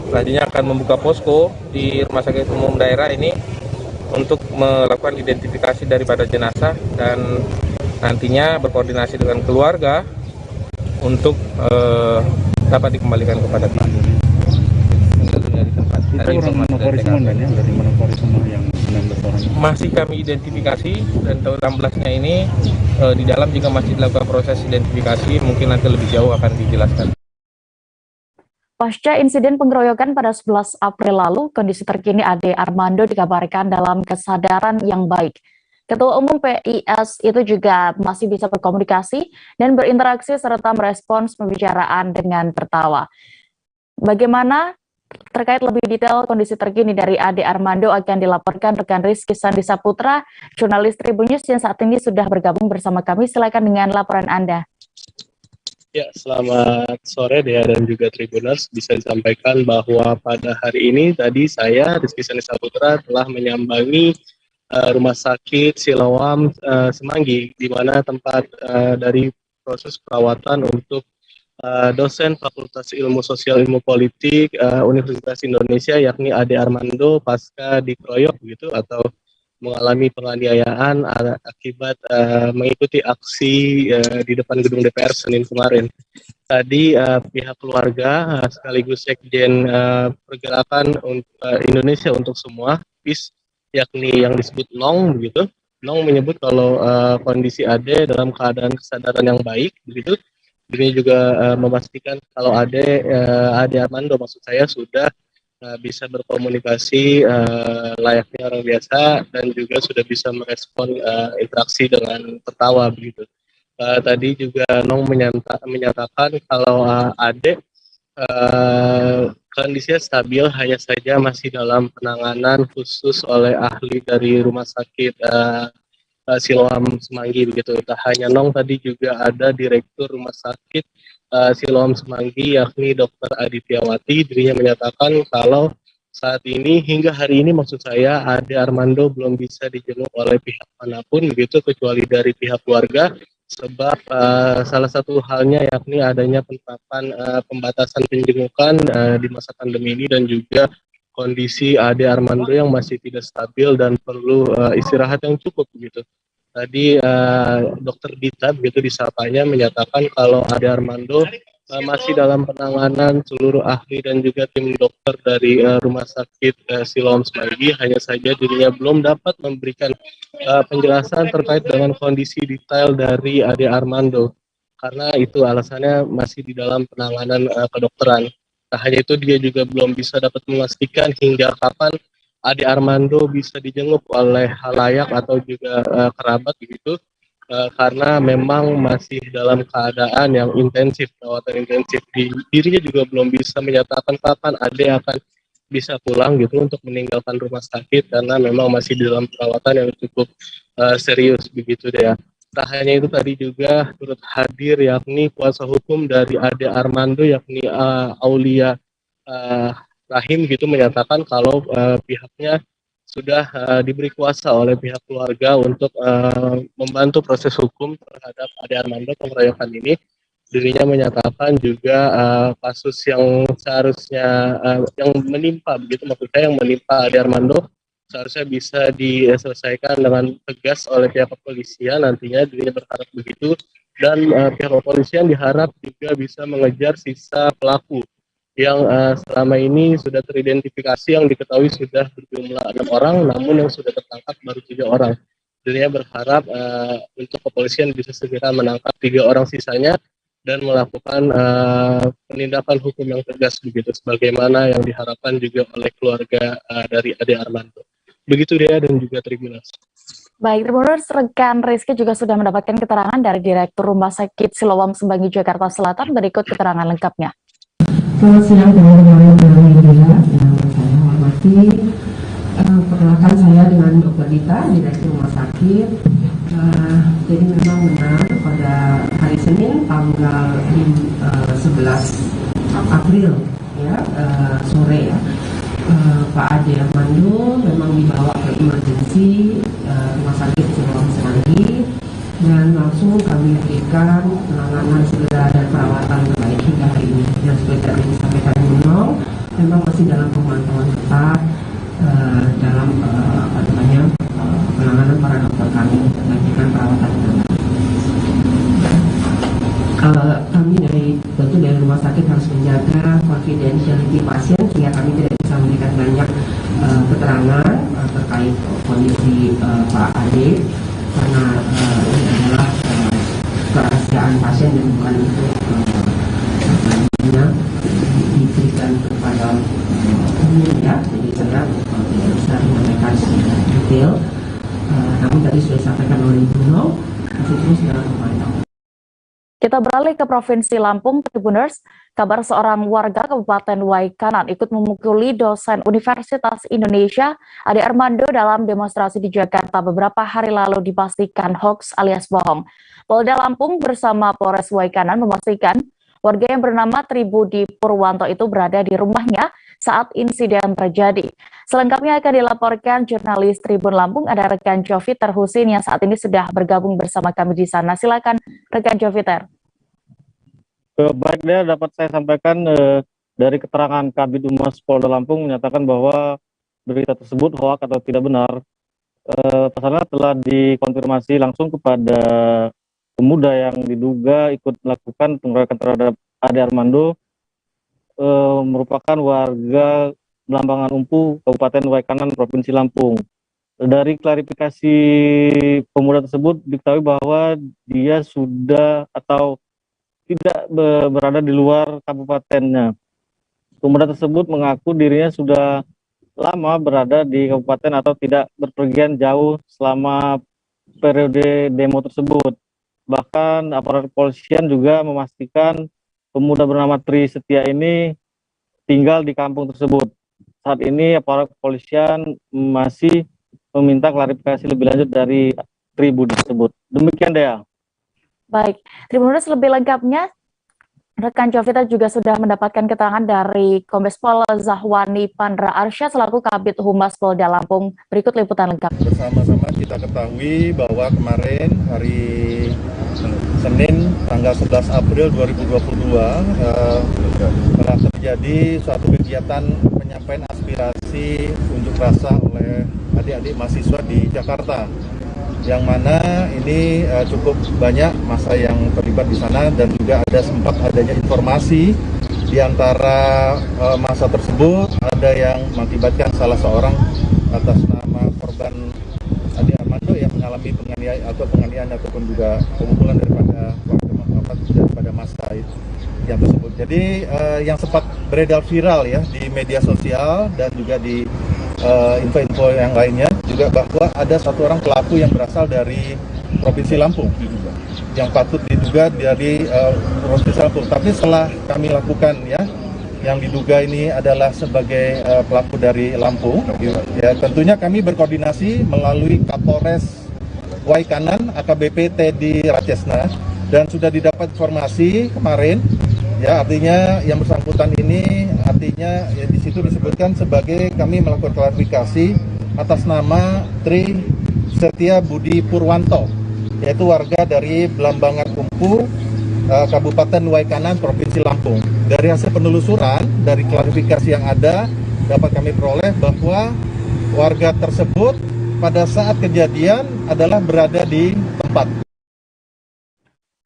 [SPEAKER 13] Selanjutnya akan membuka posko di Rumah Sakit Umum Daerah ini untuk melakukan identifikasi daripada jenazah dan nantinya berkoordinasi dengan keluarga untuk dapat dikembalikan kepada pelaku.
[SPEAKER 14] Itu orang Manokwari semua kan ya? Dari Manokwari semua yang 19 orang.
[SPEAKER 13] Masih kami identifikasi dan tahun 16-nya ini di dalam juga masih dilakukan proses identifikasi, mungkin nanti lebih jauh akan dijelaskan.
[SPEAKER 1] Pasca insiden pengeroyokan pada 11 April lalu, kondisi terkini Ade Armando dikabarkan dalam kesadaran yang baik. Ketua Umum PIS itu juga masih bisa berkomunikasi dan berinteraksi serta merespons pembicaraan dengan tertawa. Bagaimana terkait lebih detail kondisi terkini dari Ade Armando akan dilaporkan rekan Rizky Sandi Saputra, jurnalis Tribun News yang saat ini sudah bergabung bersama kami. Silakan dengan laporan Anda.
[SPEAKER 15] Ya, selamat sore Dea dan juga Tribuners. Bisa disampaikan bahwa pada hari ini tadi saya, Rizky Sandi Saputra, telah menyambangi Rumah Sakit Siloam Semanggi, di mana tempat dari proses perawatan untuk dosen Fakultas Ilmu Sosial Ilmu Politik Universitas Indonesia, yakni Ade Armando, pasca dikeroyok gitu atau mengalami penganiayaan akibat mengikuti aksi di depan gedung DPR Senin kemarin. Tadi pihak keluarga sekaligus Sekjen Pergerakan Indonesia untuk Semua PIS, yakni yang disebut Nong begitu. Nong menyebut kalau kondisi Ade dalam keadaan kesadaran yang baik begitu. Ini juga memastikan kalau Ade Armando maksud saya sudah bisa berkomunikasi layaknya orang biasa dan juga sudah bisa merespon interaksi dengan tertawa begitu. Tadi juga Nong menyatakan kalau Ade kondisinya stabil, hanya saja masih dalam penanganan khusus oleh ahli dari Rumah Sakit Siloam Semanggi begitu. Tak hanya Nong, tadi juga ada Direktur Rumah Sakit Siloam Semanggi, yakni Dr. Adityawati. Dirinya menyatakan kalau saat ini hingga hari ini maksud saya Ade Armando belum bisa dijenguk oleh pihak manapun begitu kecuali dari pihak keluarga, sebab salah satu halnya yakni adanya penerapan pembatasan penjengukan di masa pandemi ini dan juga kondisi Ade Armando yang masih tidak stabil dan perlu istirahat yang cukup begitu. Tadi Dokter Dita begitu disapanya menyatakan kalau Ade Armando masih dalam penanganan seluruh ahli dan juga tim dokter dari Rumah Sakit Siloam Semanggi, hanya saja dirinya belum dapat memberikan penjelasan terkait dengan kondisi detail dari Ade Armando karena itu alasannya masih di dalam penanganan kedokteran. Tak hanya itu, dia juga belum bisa dapat memastikan hingga kapan Ade Armando bisa dijenguk oleh halayak atau juga kerabat begitu, karena memang masih dalam keadaan yang intensif, perawatan intensif. Dirinya juga belum bisa menyatakan kapan Ade akan bisa pulang gitu untuk meninggalkan rumah sakit karena memang masih dalam perawatan yang cukup serius begitu deh ya. Tak hanya itu, tadi juga turut hadir yakni kuasa hukum dari Ade Armando yakni Aulia Rahim gitu, menyatakan kalau pihaknya sudah diberi kuasa oleh pihak keluarga untuk membantu proses hukum terhadap Ade Armando pengeroyokan ini. Dirinya menyatakan juga kasus yang seharusnya yang menimpa begitu, maksud saya yang menimpa Ade Armando seharusnya bisa diselesaikan dengan tegas oleh pihak kepolisian nantinya. Dirinya berharap begitu, dan pihak kepolisian diharap juga bisa mengejar sisa pelaku yang selama ini sudah teridentifikasi, yang diketahui sudah berjumlah 6 orang, namun yang sudah tertangkap baru 3 orang. Dia berharap untuk kepolisian bisa segera menangkap 3 orang sisanya dan melakukan penindakan hukum yang tegas begitu, sebagaimana yang diharapkan juga oleh keluarga dari Ade Armando. Begitu dia dan juga Tribuners.
[SPEAKER 1] Baik, Tribuners, rekan Rizky juga sudah mendapatkan keterangan dari Direktur Rumah Sakit Siloam Semanggi Jakarta Selatan. Berikut keterangan lengkapnya.
[SPEAKER 16] Selamat siang teman-teman media yang saya hormati. Perkenalkan saya dengan Dr. Dita, Direktur Rumah Sakit. Jadi memang benar pada hari Senin tanggal 11 April ya, sore ya, Pak Ade Armando memang dibawa ke emergency Rumah Sakit Siloam Semanggi dan langsung kami berikan penanganan segera dan perawatan terbaik hingga hari ini. Dan seperti tadi disampaikan Nunung, memang masih dalam pemantauan ketat dalam penanganan para dokter kami memberikan perawatan terbaik. Kami tentu dari rumah sakit harus menjaga confidentiality pasien sehingga kami tidak bisa memberikan banyak keterangan terkait kondisi Pak Ade, karena ini adalah kerahasiaan pasien dan bukan untuk diberikan kepada umum ya. Jadi saya tidak bisa menyampaikan secara detail. Namun tadi sudah disampaikan oleh Ibu Nung, masih terus dalam pemantauan.
[SPEAKER 1] Kita beralih ke Provinsi Lampung, Tribuners. Kabar seorang warga Kabupaten Waikanan ikut memukuli dosen Universitas Indonesia, Ade Armando, dalam demonstrasi di Jakarta beberapa hari lalu dipastikan hoax alias bohong. Polda Lampung bersama Polres Waikanan memastikan warga yang bernama Tribudi Purwanto itu berada di rumahnya saat insiden terjadi. Selengkapnya akan dilaporkan jurnalis Tribun Lampung, ada rekan Joviter Husin yang saat ini sudah bergabung bersama kami di sana. Silakan rekan Joviter.
[SPEAKER 17] Baik, dia dapat saya sampaikan dari keterangan Kabid Humas Polda Lampung menyatakan bahwa berita tersebut hoak atau tidak benar. Pasalnya telah dikonfirmasi langsung kepada pemuda yang diduga ikut melakukan pengeroyokan terhadap Ade Armando, merupakan warga Belambangan Umpu, Kabupaten Waikanan, Provinsi Lampung. Dari klarifikasi pemuda tersebut diketahui bahwa dia sudah atau tidak berada di luar kabupatennya. Pemuda tersebut mengaku dirinya sudah lama berada di kabupaten atau tidak berpergian jauh selama periode demo tersebut. Bahkan aparat kepolisian juga memastikan pemuda bernama Tri Setia ini tinggal di kampung tersebut. Saat ini aparat kepolisian masih meminta klarifikasi lebih lanjut dari Tribudi tersebut. Demikian Dea.
[SPEAKER 1] Baik, Tribuners, lebih lengkapnya rekan Jovita juga sudah mendapatkan keterangan dari Kombes Pol Zahwani Pandra Arsyad selaku Kabid Humas Polda Lampung. Berikut liputan lengkap.
[SPEAKER 18] Bersama-sama kita ketahui bahwa kemarin hari Senin tanggal 11 April 2022 telah terjadi suatu kegiatan penyampaian aspirasi unjuk rasa oleh adik-adik mahasiswa di Jakarta, yang mana ini cukup banyak massa yang terlibat di sana, dan juga sempat adanya informasi di antara massa tersebut ada yang mengakibatkan salah seorang atas nama korban Ade Armando yang mengalami penganiayaan ataupun juga pemukulan daripada massa yang tersebut. Jadi yang sempat beredar viral ya di media sosial dan juga di info-info yang lainnya juga bahwa ada satu orang pelaku yang berasal dari Provinsi Lampung yang patut diduga dari Provinsi Lampung. Tapi setelah kami lakukan ya, yang diduga ini adalah sebagai pelaku dari Lampung, ya tentunya kami berkoordinasi melalui Kapolres Waikanan AKBP Teddy Rachesna, dan sudah didapat informasi kemarin. Ya, artinya yang bersangkutan ini artinya ya, di situ disebutkan sebagai kami melakukan klarifikasi atas nama Tri Setia Budi Purwanto, yaitu warga dari Belambangan Umpu, Kabupaten Waikanan, Provinsi Lampung. Dari hasil penelusuran, dari klarifikasi yang ada, dapat kami peroleh bahwa warga tersebut pada saat kejadian adalah berada di tempat.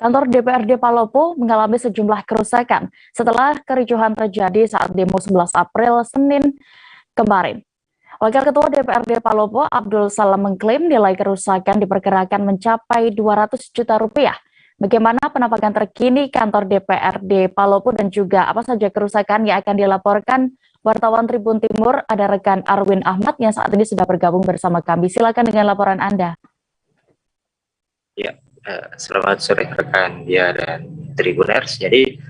[SPEAKER 1] Kantor DPRD Palopo mengalami sejumlah kerusakan setelah kericuhan terjadi saat demo 11 April Senin kemarin. Wakil Ketua DPRD Palopo, Abdul Salam, mengklaim nilai kerusakan diperkirakan mencapai 200 juta rupiah. Bagaimana penampakan terkini kantor DPRD Palopo dan juga apa saja kerusakan yang akan dilaporkan wartawan Tribun Timur? Ada rekan Arwin Ahmad yang saat ini sudah bergabung bersama kami. Silakan dengan laporan Anda.
[SPEAKER 19] Ya, selamat sore rekan dia dan Tribuners. Jadi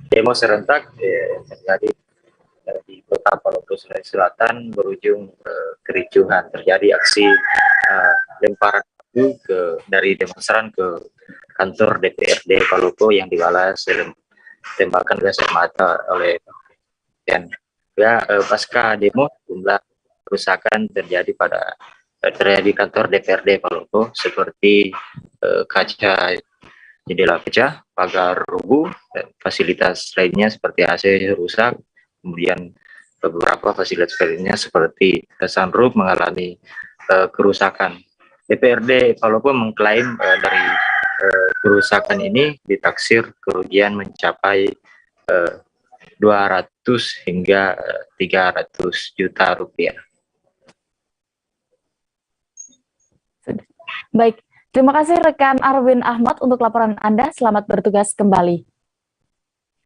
[SPEAKER 19] demo serentak yang terjadi di Kota Palopo, Sulawesi Selatan berujung kericuhan. Terjadi aksi lemparan batu dari demonstran ke kantor DPRD Palopo yang dibalas tembakan gas air mata oleh dan pasca demo jumlah kerusakan terjadi di kantor DPRD Palopo seperti kaca jendela pecah, pagar rubuh, dan fasilitas lainnya seperti AC rusak. Kemudian beberapa fasilitas lainnya seperti sunroof mengalami kerusakan. DPRD Palopo mengklaim dari kerusakan ini ditaksir kerugian mencapai 200 hingga 300 juta rupiah.
[SPEAKER 1] Baik, terima kasih rekan Arwin Ahmad untuk laporan Anda. Selamat bertugas kembali.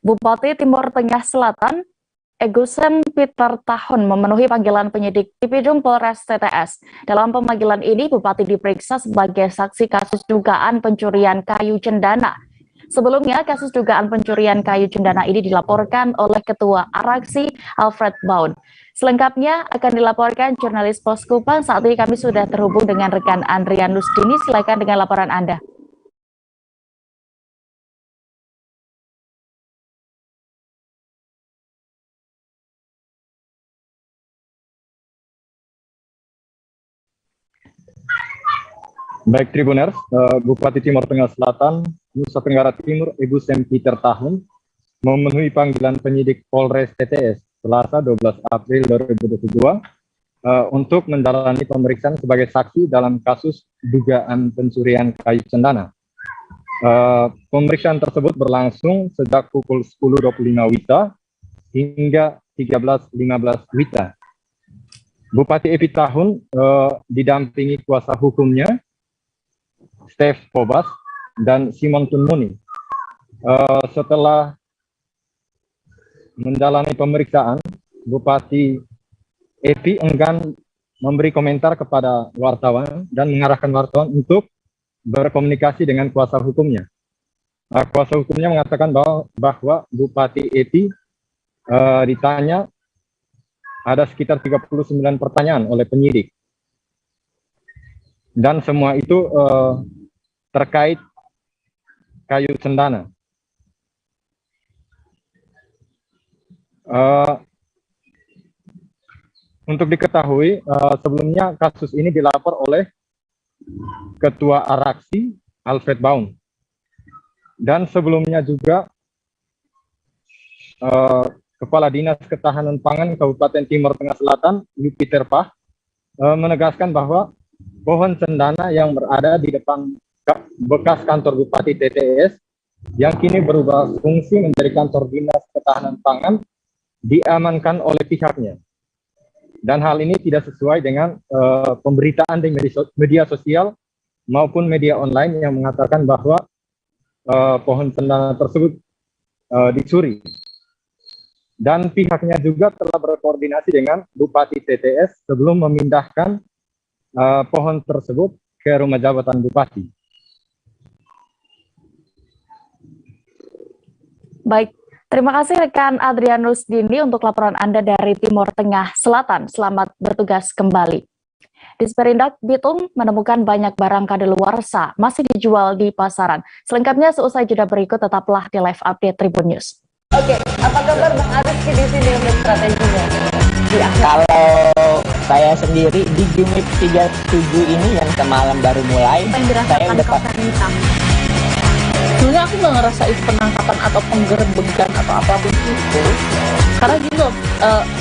[SPEAKER 1] Bupati Timur Tengah Selatan Egusen Peter Tahun memenuhi panggilan penyidik Tipidum Polres TTS. Dalam pemanggilan ini, Bupati diperiksa sebagai saksi kasus dugaan pencurian kayu cendana. Sebelumnya, kasus dugaan pencurian kayu cendana ini dilaporkan oleh Ketua Araksi Alfred Baun. Selengkapnya akan dilaporkan jurnalis Poskupan. Saat ini kami sudah terhubung dengan rekan Andrian Lusdini. Silakan dengan laporan Anda.
[SPEAKER 20] Baik Tribuners, Bupati Timur Tengah Selatan, Nusa Tenggara Timur, Egusen Peter Tahun memenuhi panggilan penyidik Polres TTS Selasa 12 April 2022 untuk menjalani pemeriksaan sebagai saksi dalam kasus dugaan pencurian kayu cendana. Pemeriksaan tersebut berlangsung sejak pukul 10.25 WITA hingga 13.15 WITA. Bupati Epi Tahun didampingi kuasa hukumnya Steph Pobas dan Simon Tunmuni. Setelah menjalani pemeriksaan, Bupati Epi enggan memberi komentar kepada wartawan dan mengarahkan wartawan untuk berkomunikasi dengan kuasa hukumnya. Kuasa hukumnya mengatakan bahwa Bupati Epi ditanya ada sekitar 39 pertanyaan oleh penyidik. Dan semua itu terkait kayu cendana. Untuk diketahui, sebelumnya kasus ini dilapor oleh Ketua Araksi Alfred Baun. Dan sebelumnya juga Kepala Dinas Ketahanan Pangan Kabupaten Timur Tengah Selatan, Yupiter Pah, menegaskan bahwa pohon cendana yang berada di depan bekas kantor Bupati TTS yang kini berubah fungsi menjadi kantor Dinas Ketahanan Pangan diamankan oleh pihaknya. Dan hal ini tidak sesuai dengan pemberitaan di media sosial maupun media online yang mengatakan bahwa pohon cendana tersebut dicuri. Dan pihaknya juga telah berkoordinasi dengan Bupati TTS sebelum memindahkan pohon tersebut ke rumah jabatan Bupati.
[SPEAKER 1] Baik, terima kasih rekan Adrianus Dini untuk laporan Anda dari Timur Tengah Selatan. Selamat bertugas kembali. Disperindak Bitung menemukan banyak barang kadaluarsa masih dijual di pasaran. Selengkapnya seusai jeda berikut, tetaplah di live update Tribun News.
[SPEAKER 21] Oke, apa kabar Bang Arif di sini untuk strateginya? Ya, kalau saya sendiri di Jumip 37 ini yang semalam baru mulai, saya udah
[SPEAKER 10] Sebenarnya aku nggak ngerasain penangkapan atau penggerbegan atau apapun itu, karena juga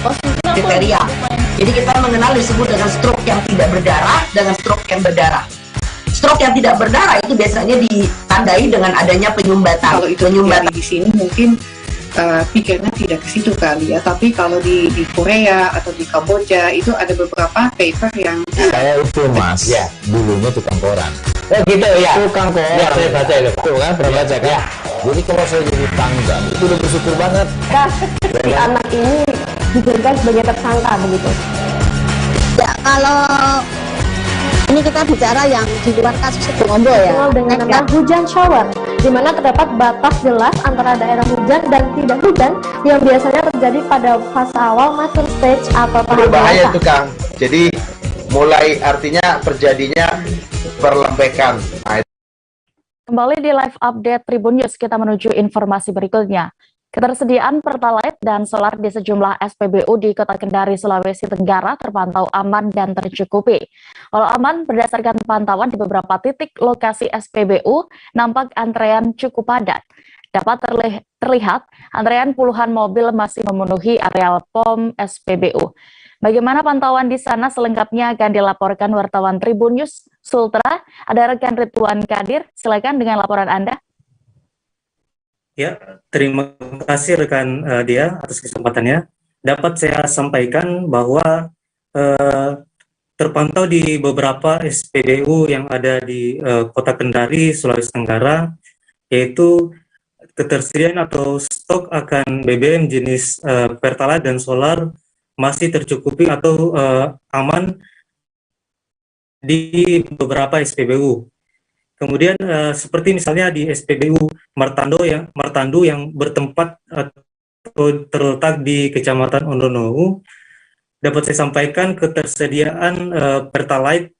[SPEAKER 10] posisinya
[SPEAKER 22] kriteria. Jadi kita mengenal disebut dengan stroke yang tidak berdarah dengan stroke yang berdarah. Stroke yang tidak berdarah itu biasanya ditandai dengan adanya penyumbatan.
[SPEAKER 10] Kalau itu penyumbatan di sini mungkin
[SPEAKER 3] pikirnya tidak ke situ kali ya. Tapi kalau di Korea atau di Kamboja itu ada beberapa paper yang
[SPEAKER 4] saya itu mas, ya dulunya tukang koran. Oh gitu ya. Tukang koran. Ya saya baca itu Pak. Tuh kan pernah baca kan. Ya. Jadi kalau saya jadi tangga itu udah bersyukur banget.
[SPEAKER 23] Kak, si anak ini dijadikan sebagai tersangka begitu.
[SPEAKER 24] Ya kalau ini kita bicara yang di luar kasus Gerombol ya.
[SPEAKER 23] Dengan nama hujan shower, di mana terdapat batas jelas antara daerah hujan dan tidak hujan yang biasanya terjadi pada fase awal mature stage atau tahap
[SPEAKER 25] berbahaya itu Kang. Jadi mulai artinya terjadinya perlembekan.
[SPEAKER 1] Kembali di live update Tribun News, kita menuju informasi berikutnya. Ketersediaan Pertalite dan solar di sejumlah SPBU di Kota Kendari, Sulawesi Tenggara terpantau aman dan tercukupi. Walau aman, berdasarkan pantauan di beberapa titik lokasi SPBU, nampak antrean cukup padat. Dapat terlihat antrean puluhan mobil masih memenuhi areal POM SPBU. Bagaimana pantauan di sana selengkapnya akan dilaporkan wartawan Tribun News Sultra. Ada rekan Ridwan Kadir, silakan dengan laporan Anda.
[SPEAKER 26] Ya, terima kasih rekan Dia atas kesempatannya. Dapat saya sampaikan bahwa terpantau di beberapa SPBU yang ada di Kota Kendari, Sulawesi Tenggara, yaitu ketersediaan atau stok akan BBM jenis Pertalite dan solar masih tercukupi atau aman di beberapa SPBU. Kemudian seperti misalnya di SPBU Martando yang bertempat atau terletak di Kecamatan Ondonou, dapat saya sampaikan ketersediaan Pertalite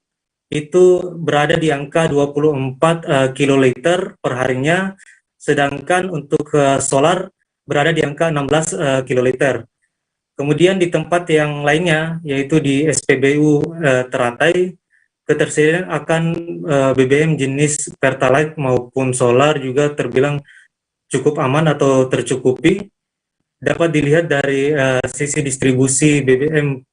[SPEAKER 26] itu berada di angka 24 kiloliter per harinya, sedangkan untuk solar berada di angka 16 kiloliter. Kemudian di tempat yang lainnya, yaitu di SPBU Teratai, ketersediaan akan BBM jenis Pertalite maupun solar juga terbilang cukup aman atau tercukupi. Dapat dilihat dari sisi distribusi BBM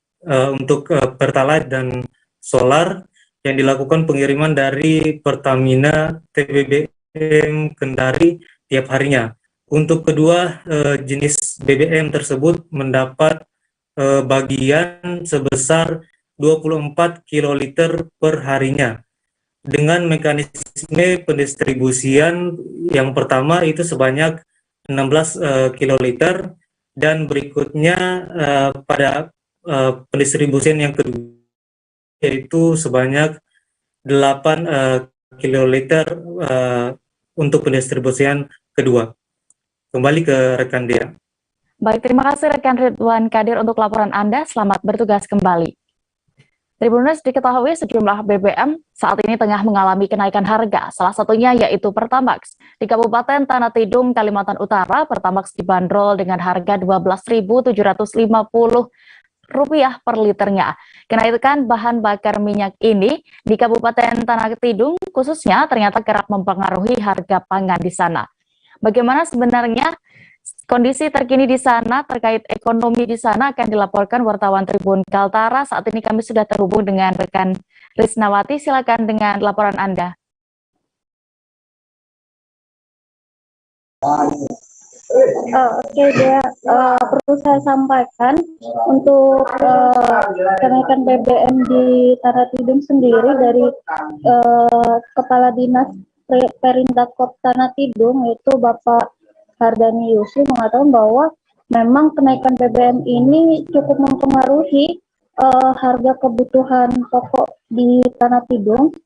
[SPEAKER 26] untuk Pertalite dan solar yang dilakukan pengiriman dari Pertamina TBBM Kendari tiap harinya. Untuk kedua jenis BBM tersebut mendapat bagian sebesar 24 kiloliter per harinya. Dengan mekanisme pendistribusian yang pertama itu sebanyak 16 kiloliter dan berikutnya pada pendistribusian yang kedua yaitu sebanyak 8 kiloliter untuk pendistribusian kedua. Kembali ke rekan Dia.
[SPEAKER 1] Baik, terima kasih rekan Ridwan Kadir untuk laporan Anda. Selamat bertugas kembali. Tribuners, diketahui sejumlah BBM saat ini tengah mengalami kenaikan harga. Salah satunya yaitu Pertamax. Di Kabupaten Tanah Tidung, Kalimantan Utara, Pertamax dibanderol dengan harga Rp12.750 per liternya. Kenaikan bahan bakar minyak ini di Kabupaten Tanah Tidung khususnya ternyata kerap mempengaruhi harga pangan di sana. Bagaimana sebenarnya kondisi terkini di sana terkait ekonomi di sana akan dilaporkan wartawan Tribun Kaltara. Saat ini kami sudah terhubung dengan rekan Risnawati. Silakan dengan laporan Anda.
[SPEAKER 23] Oke, perlu saya sampaikan untuk kenaikan BBM di Tanah Tidung sendiri dari Kepala Dinas Perindakop Tanah Tidung yaitu Bapak Hardani Yusuf mengatakan bahwa memang kenaikan BBM ini cukup mempengaruhi harga kebutuhan pokok di Tanah Tidung.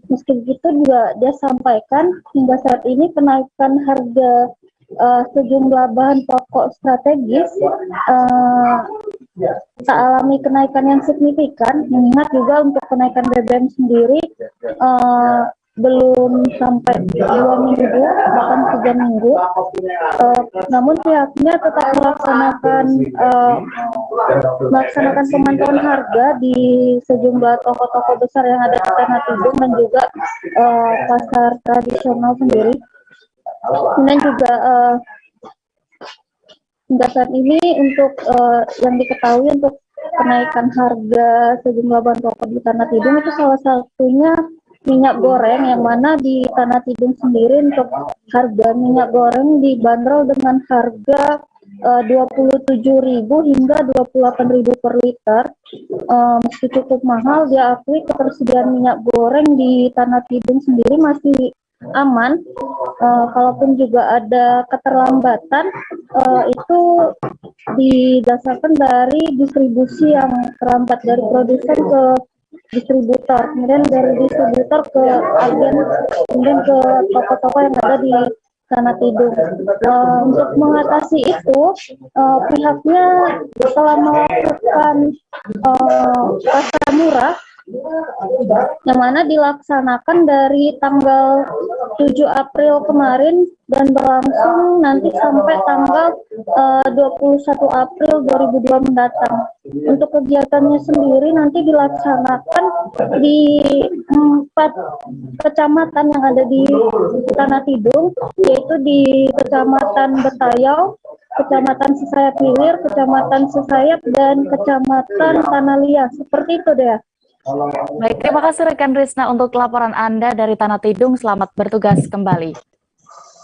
[SPEAKER 23] Meski begitu juga dia sampaikan hingga saat ini kenaikan harga sejumlah bahan pokok strategis tak alami kenaikan yang signifikan, mengingat juga untuk kenaikan BBM sendiri belum sampai 2 minggu, bahkan 3 minggu. Namun pihaknya tetap melaksanakan pemantauan harga di sejumlah toko-toko besar yang ada di Tanah Tidung dan juga pasar tradisional sendiri. Kemudian juga hingga saat ini untuk yang diketahui untuk kenaikan harga sejumlah bahan pokok di Tanah Tidung itu salah satunya minyak goreng, yang mana di Tanah Tidung sendiri untuk harga minyak goreng dibanderol dengan harga 27.000 hingga 28.000 per liter. Meski cukup mahal, diakui ketersediaan minyak goreng di Tanah Tidung sendiri masih aman. Kalaupun juga ada keterlambatan, itu didasarkan dari distribusi yang terlambat dari produsen ke distributor, kemudian dari distributor ke agen, kemudian ke toko-toko yang ada di Tanah Tidung. Untuk mengatasi itu, pihaknya telah melakukan pasar murah yang mana dilaksanakan dari tanggal 7 April kemarin dan berlangsung nanti sampai tanggal 21 April 2002 mendatang. Untuk kegiatannya sendiri nanti dilaksanakan di 4 kecamatan yang ada di Tanah Tidung, yaitu di Kecamatan Betayau, Kecamatan Sesayap Hilir, Kecamatan Sesayap, dan Kecamatan Tanah Liat. Seperti itu deh.
[SPEAKER 1] Baik, terima kasih rekan Risna untuk laporan Anda dari Tanah Tidung. Selamat bertugas kembali.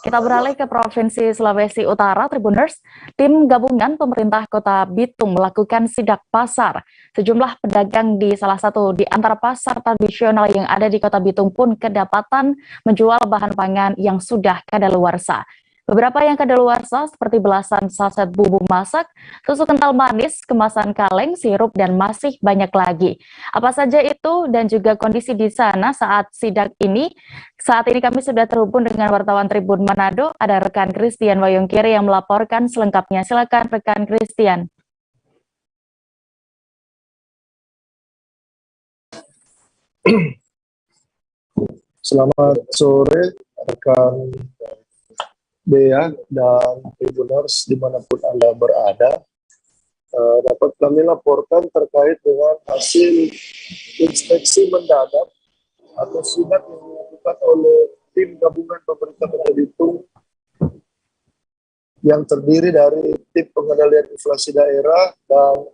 [SPEAKER 1] Kita beralih ke Provinsi Sulawesi Utara, Tribuners. Tim gabungan pemerintah Kota Bitung melakukan sidak pasar. Sejumlah pedagang di salah satu di antara pasar tradisional yang ada di Kota Bitung pun kedapatan menjual bahan pangan yang sudah kadaluarsa. Beberapa yang kadaluarsa seperti belasan saset bumbu masak, susu kental manis, kemasan kaleng, sirup, dan masih banyak lagi. Apa saja itu dan juga kondisi di sana saat sidak ini? Saat ini kami sudah terhubung dengan wartawan Tribun Manado, ada rekan Christian Wayongkiri yang melaporkan selengkapnya. Silakan rekan Christian.
[SPEAKER 2] Selamat sore rekan Bea dan Tribuners dimanapun Anda berada. Dapat kami laporkan terkait dengan hasil inspeksi mendadak atau sidak yang dilakukan oleh tim gabungan pemerintah Kota Bitung yang terdiri dari tim pengendalian inflasi daerah dan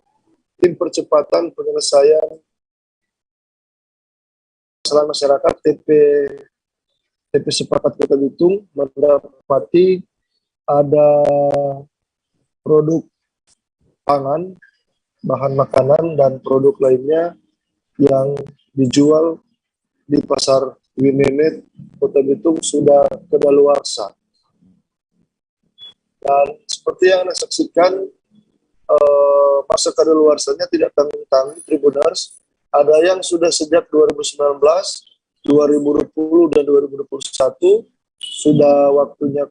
[SPEAKER 2] tim percepatan penyelesaian masalah masyarakat TP Sepakat Kota Bitung mendapati ada produk pangan, bahan makanan, dan produk lainnya yang dijual di pasar Wimemet Kota Bitung sudah kadaluarsa. Dan seperti yang Anda saksikan, masa kadaluarsanya tidak tanggung-tanggung Tribuners. Ada yang sudah sejak 2019, 2020 dan 2021 sudah waktu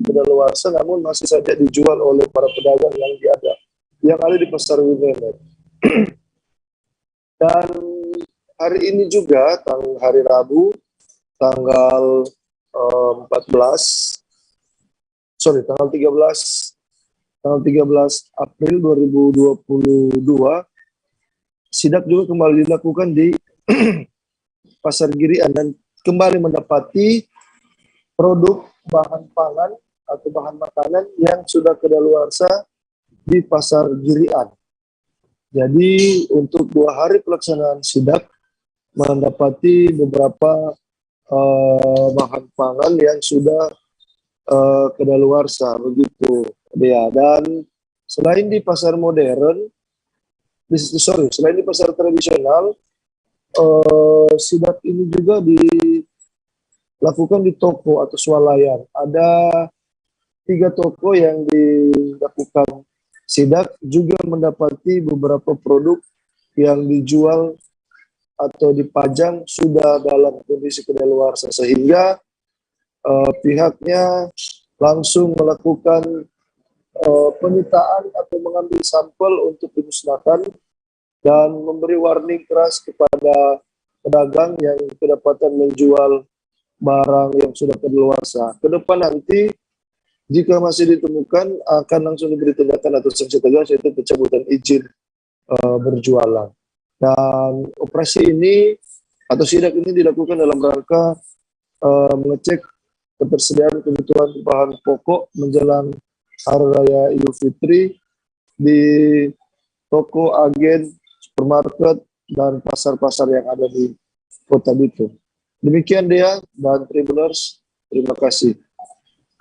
[SPEAKER 2] kadaluarsa, namun masih saja dijual oleh para pedagang yang ada di pasar Wimemet. Dan hari ini juga hari Rabu tanggal 13 April 2022 sidak juga kembali dilakukan di Pasar Girian dan kembali mendapati produk bahan pangan atau bahan makanan yang sudah kadaluarsa di Pasar Girian. Jadi untuk 2 hari pelaksanaan sidak mendapati beberapa bahan pangan yang sudah kadaluarsa begitu ya. Dan selain di pasar modern, selain di pasar tradisional, sidak ini juga dilakukan di toko atau swalayan. Ada 3 toko yang dilakukan sidak juga mendapati beberapa produk yang dijual atau dipajang sudah dalam kondisi kadaluarsa, sehingga pihaknya langsung melakukan penyitaan atau mengambil sampel untuk dimusnahkan dan memberi warning keras kepada pedagang yang kedapatan menjual barang yang sudah kadaluarsa. Ke depan nanti jika masih ditemukan akan langsung diberi tindakan atau sanksi tegas, yaitu pencabutan izin berjualan. Dan operasi ini atau sidak ini dilakukan dalam rangka mengecek ketersediaan kebutuhan bahan pokok menjelang Hari Raya Idul Fitri di toko, agen, supermarket, dan pasar-pasar yang ada di Kota Bitung. Demikian dia dan Tribuners, terima kasih.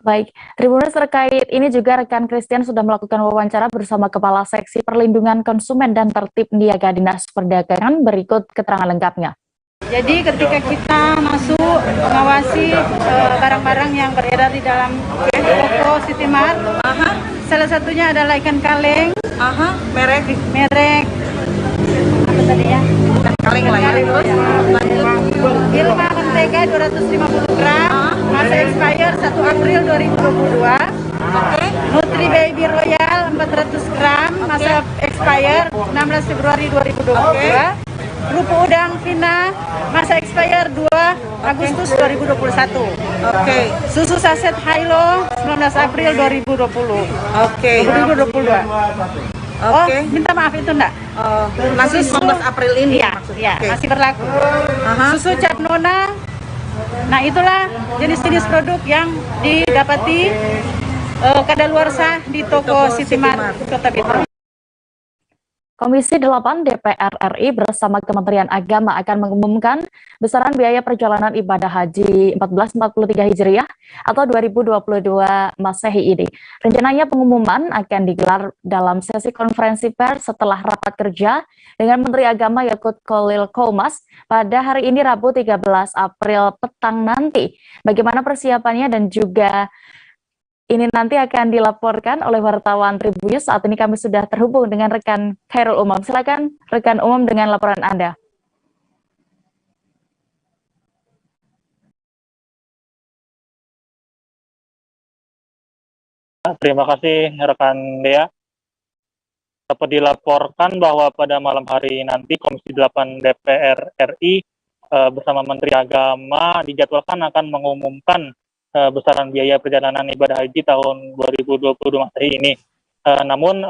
[SPEAKER 1] Baik, Tribuners, terkait ini juga rekan Christian sudah melakukan wawancara bersama Kepala Seksi Perlindungan Konsumen dan Tertib Niaga Dinas Perdagangan. Berikut keterangan lengkapnya.
[SPEAKER 5] Jadi ketika kita masuk mengawasi barang-barang yang beredar di dalam toko City Mart, salah satunya adalah ikan kaleng, merek apa tadi ya? Ikan kaleng lah ya. Ilma mentega 250 gram, masa expire 1 April 2022. Nutri Baby Royal 400 gram, masa expire 16 Februari 2022. Kerupuk udang Vina, masa expire 2 Agustus 2021. Susu saset Hilo 19 April 2020. 2022. Minta maaf itu enggak?
[SPEAKER 6] Masih 19 April ini
[SPEAKER 5] ya,
[SPEAKER 6] maksudnya.
[SPEAKER 5] masih berlaku. Susu Cap Nona. Nah, itulah jenis-jenis produk yang didapati kadaluarsa di toko City Mart Kota Bitung.
[SPEAKER 1] Komisi 8 DPR RI bersama Kementerian Agama akan mengumumkan besaran biaya perjalanan ibadah haji 1443 Hijriah atau 2022 Masehi ini. Rencananya pengumuman akan digelar dalam sesi konferensi pers setelah rapat kerja dengan Menteri Agama Yakut Khalil Qomas pada hari ini Rabu 13 April petang nanti. Bagaimana persiapannya dan juga ini nanti akan dilaporkan oleh wartawan Tribunnews. Saat ini kami sudah terhubung dengan rekan Khairul Umam. Silakan rekan Umam dengan laporan Anda.
[SPEAKER 17] Terima kasih rekan Dea. Dapat dilaporkan bahwa pada malam hari nanti Komisi 8 DPR RI bersama Menteri Agama dijadwalkan akan mengumumkan besaran biaya perjalanan ibadah haji tahun 2022 Masehi ini. Namun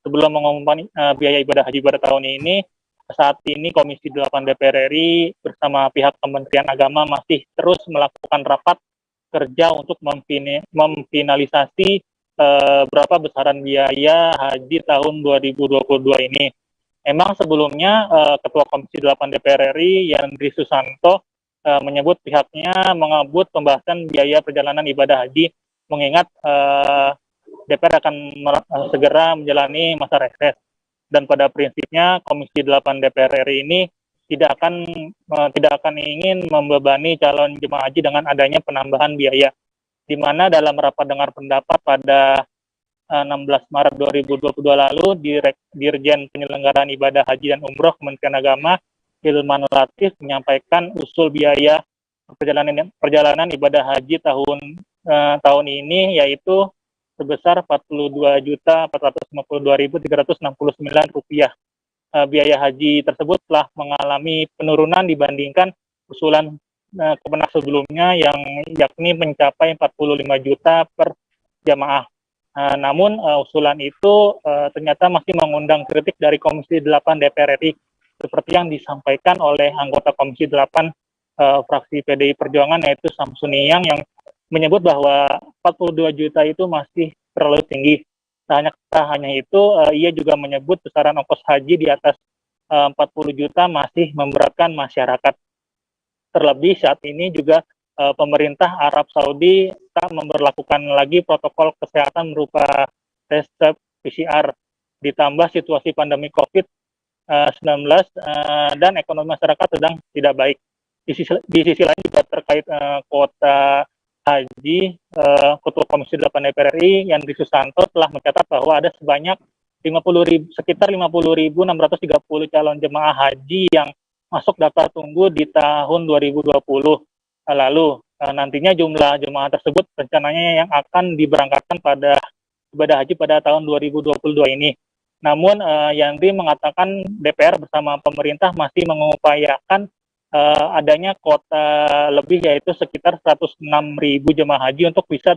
[SPEAKER 17] sebelum mengumumkan biaya ibadah haji pada tahun ini, saat ini Komisi 8 DPR RI bersama pihak Kementerian Agama masih terus melakukan rapat kerja untuk memfinalisasi berapa besaran biaya haji tahun 2022 ini. Memang sebelumnya Ketua Komisi 8 DPR RI Yandri Susanto menyebut pihaknya mengebut pembahasan biaya perjalanan ibadah haji, mengingat DPR akan segera menjalani masa reses. Dan pada prinsipnya Komisi 8 DPR RI ini tidak akan ingin membebani calon jemaah haji dengan adanya penambahan biaya, di mana dalam rapat dengar pendapat pada 16 Maret 2022 lalu, Dirjen Penyelenggaraan Ibadah Haji dan Umroh Kementerian Agama Hilman Latif menyampaikan usul biaya perjalanan ibadah haji tahun ini yaitu sebesar Rp42.452.369. Biaya haji tersebut telah mengalami penurunan dibandingkan usulan Kemenak sebelumnya yang yakni mencapai 45 juta per jamaah. Namun usulan itu ternyata masih mengundang kritik dari Komisi 8 DPR RI, seperti yang disampaikan oleh anggota Komisi 8 fraksi PDI Perjuangan yaitu Samsuniang yang menyebut bahwa 42 juta itu masih terlalu tinggi. Tak hanya itu, ia juga menyebut besaran ongkos haji di atas 40 juta masih memberatkan masyarakat. Terlebih saat ini juga pemerintah Arab Saudi tak memberlakukan lagi protokol kesehatan berupa tes PCR, ditambah situasi pandemi COVID-19 dan ekonomi masyarakat sedang tidak baik. Di sisi lain juga terkait kuota haji, Ketua Komisi 8 DPR RI Yandri Susanto telah mencatat bahwa ada sebanyak sekitar 50.630 calon jemaah haji yang masuk daftar tunggu di tahun 2020 lalu. Nantinya jumlah jemaah tersebut rencananya yang akan diberangkatkan pada ibadah haji pada tahun 2022 ini. Namun Yandri mengatakan DPR bersama pemerintah masih mengupayakan adanya kuota lebih yaitu sekitar 106.000 jemaah haji untuk bisa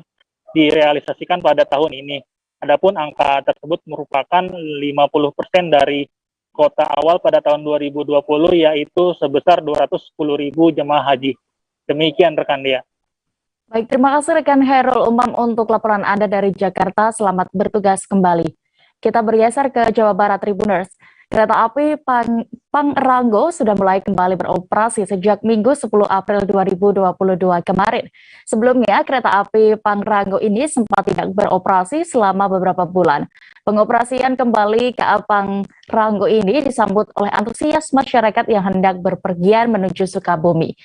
[SPEAKER 17] direalisasikan pada tahun ini. Adapun angka tersebut merupakan 50% dari kuota awal pada tahun 2020 yaitu sebesar 210.000 jemaah haji. Demikian rekan Dea.
[SPEAKER 1] Baik, terima kasih rekan Khairul Umam untuk laporan Anda dari Jakarta. Selamat bertugas kembali. Kita bergeser ke Jawa Barat, Tribuners. Kereta api Pangrango sudah mulai kembali beroperasi sejak Minggu 10 April 2022 kemarin. Sebelumnya, kereta api Pangrango ini sempat tidak beroperasi selama beberapa bulan. Pengoperasian kembali KA Pangrango ini disambut oleh antusias masyarakat yang hendak berpergian menuju Sukabumi.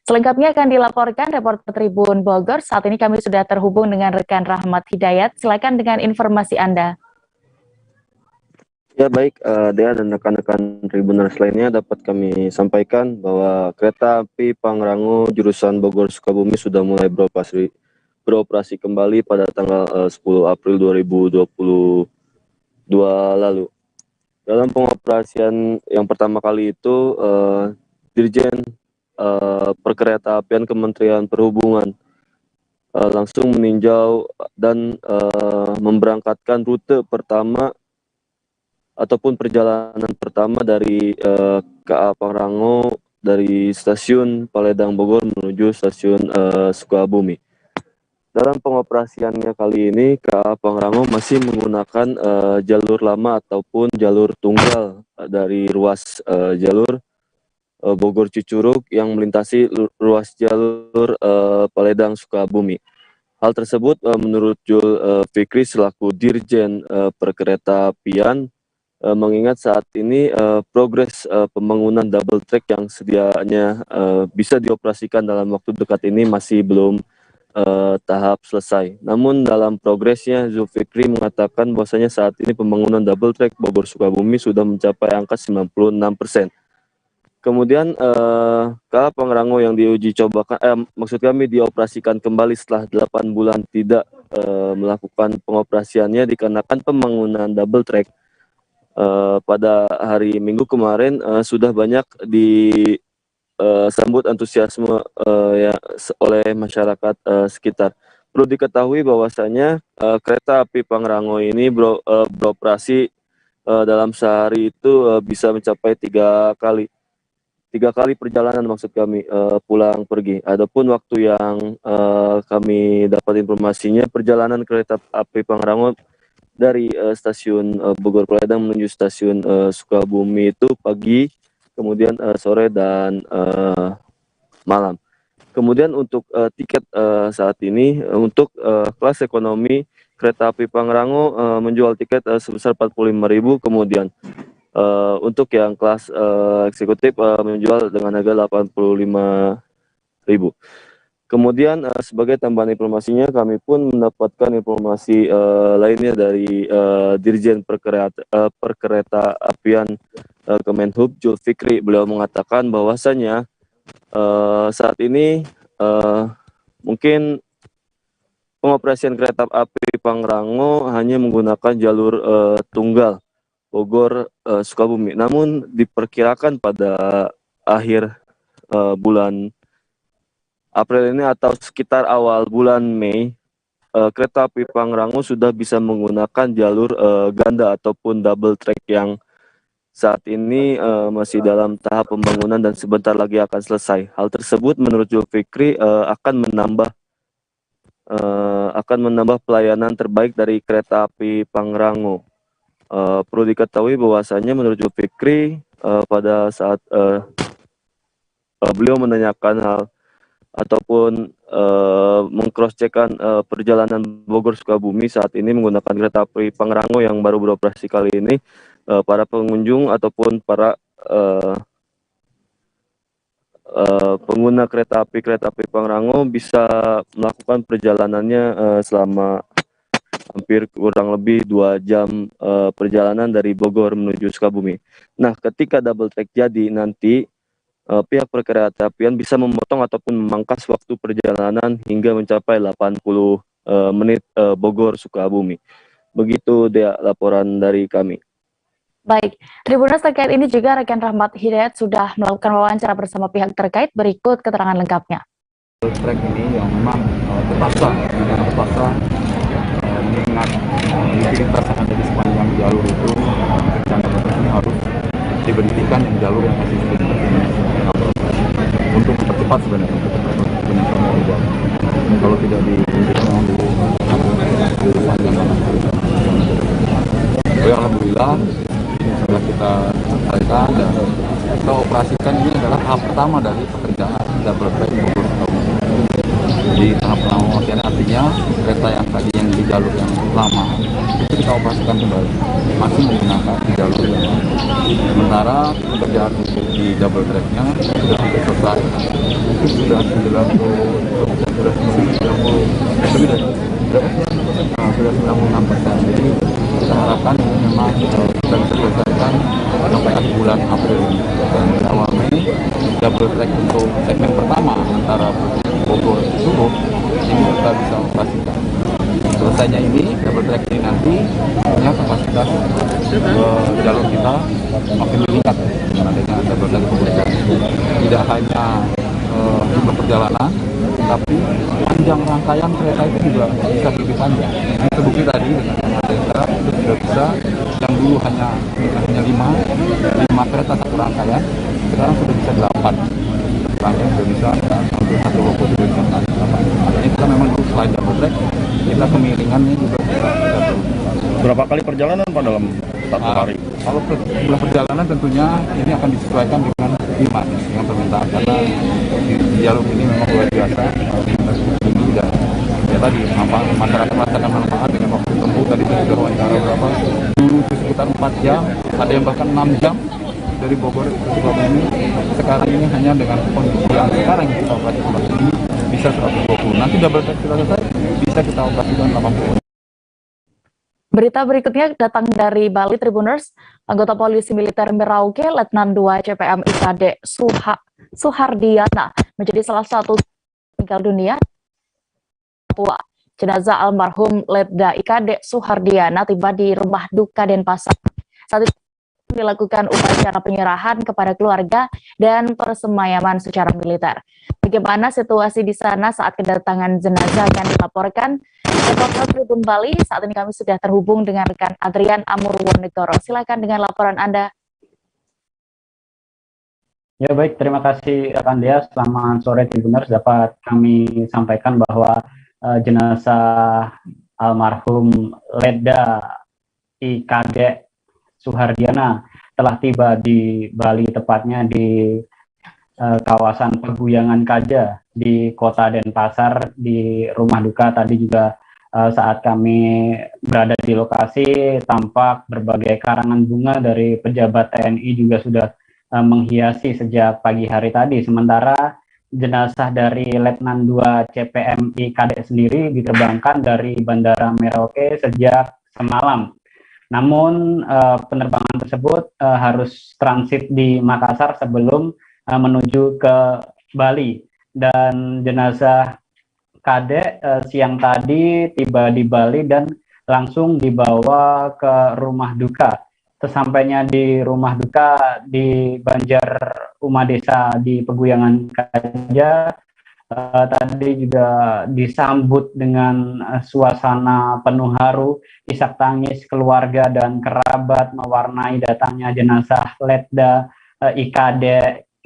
[SPEAKER 1] Selengkapnya akan dilaporkan reporter Tribun Bogor. Saat ini kami sudah terhubung dengan rekan Rahmat Hidayat. Silakan dengan informasi Anda.
[SPEAKER 7] Ya baik, Dea dan rekan-rekan Tribuners lainnya dapat kami sampaikan bahwa kereta api Pangrango jurusan Bogor Sukabumi sudah mulai beroperasi kembali pada tanggal 10 April 2022 lalu. Dalam pengoperasian yang pertama kali itu, Dirjen Perkeretaapian Kementerian Perhubungan langsung meninjau dan memberangkatkan rute pertama ataupun perjalanan pertama dari KA Pangrango dari stasiun Paledang Bogor menuju stasiun Sukabumi. Dalam pengoperasiannya kali ini, KA Pangrango masih menggunakan jalur lama ataupun jalur tunggal dari ruas jalur Bogor Cicurug yang melintasi ruas jalur Paledang Sukabumi. Hal tersebut menurut Jul Fikri selaku Dirjen Perkeretaapian mengingat saat ini progres pembangunan double track yang sedianya bisa dioperasikan dalam waktu dekat ini masih belum tahap selesai. Namun dalam progresnya Zulfikri mengatakan bahwasanya saat ini pembangunan double track Bogor Sukabumi sudah mencapai angka 96%. Kemudian KA Pangrango yang diuji cobakan, maksud kami dioperasikan kembali setelah 8 bulan tidak melakukan pengoperasiannya dikarenakan pembangunan double track pada hari Minggu kemarin sudah banyak disambut antusiasme oleh masyarakat sekitar. Perlu diketahui bahwasanya kereta api Pangrango ini beroperasi dalam sehari itu bisa mencapai 3 kali perjalanan maksud kami pulang pergi. Adapun waktu yang kami dapat informasinya perjalanan kereta api Pangrango dari stasiun Bogor Paledang menuju stasiun Sukabumi itu pagi, kemudian sore dan malam. Kemudian untuk tiket saat ini untuk kelas ekonomi kereta api Pangrango menjual tiket sebesar 45.000, kemudian untuk yang kelas eksekutif menjual dengan harga 85.000. Kemudian sebagai tambahan informasinya kami pun mendapatkan informasi lainnya dari Dirjen Perkeretaapian Kemenhub Jul Fikri. Beliau mengatakan bahwasanya saat ini mungkin pengoperasian kereta api Pangrango hanya menggunakan jalur tunggal Bogor Sukabumi. Namun diperkirakan pada akhir bulan April ini atau sekitar awal bulan Mei, kereta api Pangrango sudah bisa menggunakan jalur ganda ataupun double track yang saat ini masih dalam tahap pembangunan dan sebentar lagi akan selesai. Hal tersebut menurut Zulfikri akan menambah pelayanan terbaik dari kereta api Pangrango. Perlu diketahui bahwasanya menurut Zulfikri pada saat beliau menanyakan hal ataupun meng-cross-checkkan perjalanan Bogor Sukabumi saat ini menggunakan kereta api Pangrango yang baru beroperasi kali ini, para pengunjung ataupun para pengguna kereta api Pangrango bisa melakukan perjalanannya selama hampir kurang lebih 2 jam perjalanan dari Bogor menuju Sukabumi. Nah, ketika double track jadi nanti pihak perkeretaapian bisa memotong ataupun memangkas waktu perjalanan hingga mencapai 80 menit Bogor Sukabumi. Begitu dia laporan dari kami.
[SPEAKER 1] Baik, Tribuners terkait ini juga rekan Rahmat Hidayat sudah melakukan wawancara bersama pihak terkait. Berikut keterangan lengkapnya.
[SPEAKER 8] Track ini yang memang terpaksa mengingat mobilitas yang ada di sepanjang jalur itu, rencana ini harus diberhentikan yang jalur yang masih untuk mempercepat sebenarnya kalau tidak dihentikan memang di sepanjang alhamdulillah setelah kita kita selesaikan dan kita operasikan. Ini adalah tahap pertama dari pekerjaan double track Bogor Sukabumi. Jadi tahap pertama artinya kereta yang tadi yang di jalur yang lama itu kita operasikan kembali, masih menggunakan di jalur yang lama. Sementara pekerjaan untuk di double tracknya sudah selesai, itu sudah 96%. Jadi kita harapkan ini memang kita bisa selesaikan sampai akhir bulan April ini. Dan di awal Mei double track untuk segmen pertama antara Bogor Suruh ini kita bisa operasikan. Selesainya ini double track ini nanti punya kapasitas jalur kita makin meningkat dengan adanya double track pekerjaan. Tidak hanya jumlah perjalanan, tapi panjang rangkaian kereta itu juga bisa lebih panjang. Ini terbukti tadi dengan kereta itu sudah bisa, yang dulu hanya 5 kereta satu rangkaian, sekarang sudah bisa 8 rangkaian, sudah bisa hampir satu loko sudah bisa 8. Ini kita memang dulu selain double track, kita kemiringannya juga bisa.
[SPEAKER 18] Berapa kali perjalanan Pak dalam satu hari?
[SPEAKER 8] Kalau jumlah perjalanan tentunya ini akan disesuaikan dengan demand, dengan permintaan, karena di jalur ini memang luar biasa tinggi dan ya tadi masyarakat merasakan manfaat dengan waktu tempuh. Tadi saya sudah wawancara berapa, dulu itu sekitar 4 jam, ada yang bahkan 6 jam dari Bogor ke Sukabumi. Sekarang ini hanya dengan kondisi yang sekarang kita operasikan ini bisa 120. Nanti double track kita selesai, bisa kita operasikan 80.
[SPEAKER 1] Berita berikutnya datang dari Bali Tribuners. Anggota Polisi Militer Merauke, Letnan 2 CPM IKD Suhardiana menjadi salah satu meninggal dunia. Jenazah almarhum Letda IKD Suhardiana tiba di rumah duka Denpasar. Saat itu dilakukan upacara penyerahan kepada keluarga dan persemayaman secara militer. Bagaimana situasi di sana saat kedatangan jenazah yang dilaporkan Reporter Tribun Bali? Saat ini kami sudah terhubung dengan rekan Adrian Amurwonegoro. Silakan dengan laporan Anda.
[SPEAKER 9] Ya baik, terima kasih rekan Dea. Selamat sore Tribuners. Dapat kami sampaikan bahwa jenazah almarhum Letda IKD Suhardiana telah tiba di Bali, tepatnya di kawasan Peguyangan Kaja di Kota Denpasar, di rumah duka. Tadi juga saat kami berada di lokasi, tampak berbagai karangan bunga dari pejabat TNI juga sudah menghiasi sejak pagi hari tadi. Sementara jenazah dari Letnan 2 CPM IKD sendiri diterbangkan dari Bandara Merauke sejak semalam. Namun penerbangan tersebut harus transit di Makassar sebelum menuju ke Bali, dan jenazah Kadek siang tadi tiba di Bali dan langsung dibawa ke rumah duka. Sesampainya di rumah duka di Banjar Uma Desa di Peguyangan Kaja, tadi juga disambut dengan suasana penuh haru, isak tangis keluarga dan kerabat mewarnai datangnya jenazah Letda IKD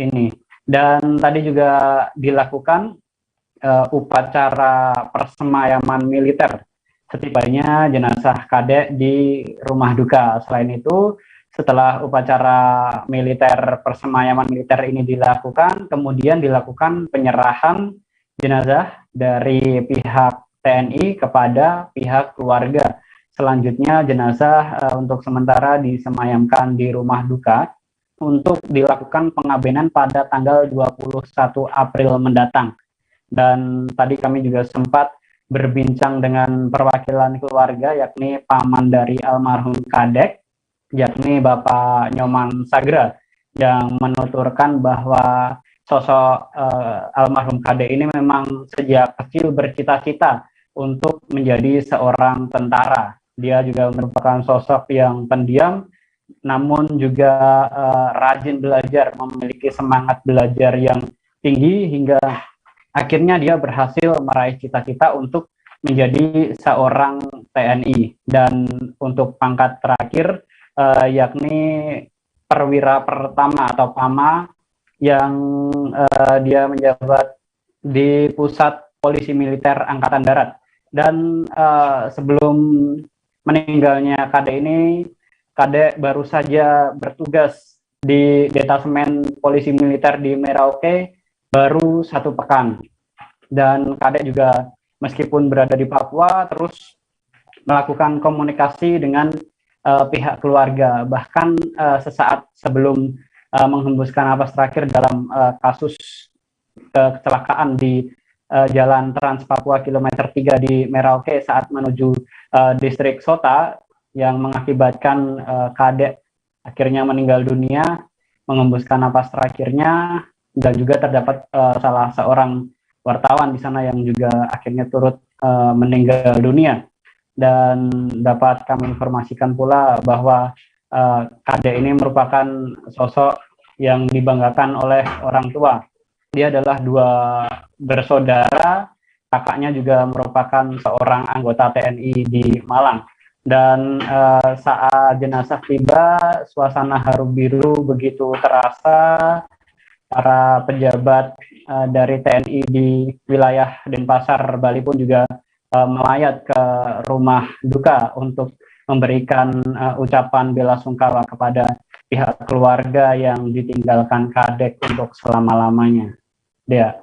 [SPEAKER 9] ini. Dan tadi juga dilakukan upacara persemayaman militer setibanya jenazah Kadek di rumah duka. Selain itu, setelah upacara militer persemayaman militer ini dilakukan, kemudian dilakukan penyerahan jenazah dari pihak TNI kepada pihak keluarga. Selanjutnya jenazah untuk sementara disemayamkan di rumah duka untuk dilakukan pengabenan pada tanggal 21 April mendatang. Dan tadi kami juga sempat berbincang dengan perwakilan keluarga, yakni paman dari almarhum Kadek, yakni Bapak Nyoman Sagra, yang menuturkan bahwa sosok almarhum Kadek ini memang sejak kecil bercita-cita untuk menjadi seorang tentara. Dia juga merupakan sosok yang pendiam, namun juga rajin belajar, memiliki semangat belajar yang tinggi, hingga akhirnya dia berhasil meraih cita-cita untuk menjadi seorang TNI. Dan untuk pangkat terakhir, yakni perwira pertama atau PAMA, yang dia menjabat di Pusat Polisi Militer Angkatan Darat. Dan sebelum meninggalnya Kadek ini, Kadek baru saja bertugas di detasemen polisi militer di Merauke baru 1 pekan. Dan Kadek juga meskipun berada di Papua terus melakukan komunikasi dengan pihak keluarga. Bahkan sesaat sebelum menghembuskan napas terakhir dalam kasus kecelakaan di Jalan Trans Papua kilometer 3 di Merauke saat menuju distrik Sota yang mengakibatkan Kadek akhirnya meninggal dunia, menghembuskan napas terakhirnya, dan juga terdapat salah seorang wartawan di sana yang juga akhirnya turut meninggal dunia. Dan dapat kami informasikan pula bahwa Kadek ini merupakan sosok yang dibanggakan oleh orang tua. Dia adalah 2 bersaudara, kakaknya juga merupakan seorang anggota TNI di Malang. Dan saat jenazah tiba, suasana haru biru begitu terasa. Para pejabat dari TNI di wilayah Denpasar, Bali pun juga melayat ke rumah duka untuk memberikan ucapan bela sungkawa kepada pihak keluarga yang ditinggalkan Kadek untuk selama-lamanya. Dea.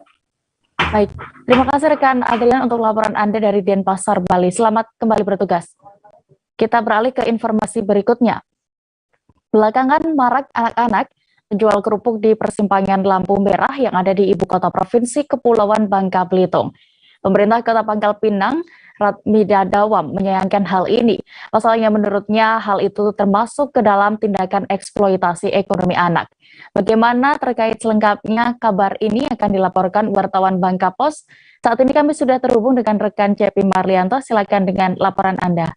[SPEAKER 1] Baik, terima kasih rekan Adrian untuk laporan Anda dari Denpasar, Bali. Selamat kembali bertugas. Kita beralih ke informasi berikutnya. Belakangan marak anak-anak menjual kerupuk di persimpangan lampu merah yang ada di ibu kota provinsi Kepulauan Bangka Belitung. Pemerintah Kota Pangkal Pinang, Ratmida Dawam, menyayangkan hal ini. Pasalnya menurutnya hal itu termasuk ke dalam tindakan eksploitasi ekonomi anak. Bagaimana terkait selengkapnya kabar ini akan dilaporkan wartawan Bangka Pos. Saat ini kami sudah terhubung dengan rekan Cepi Marlianto. Silakan dengan laporan Anda.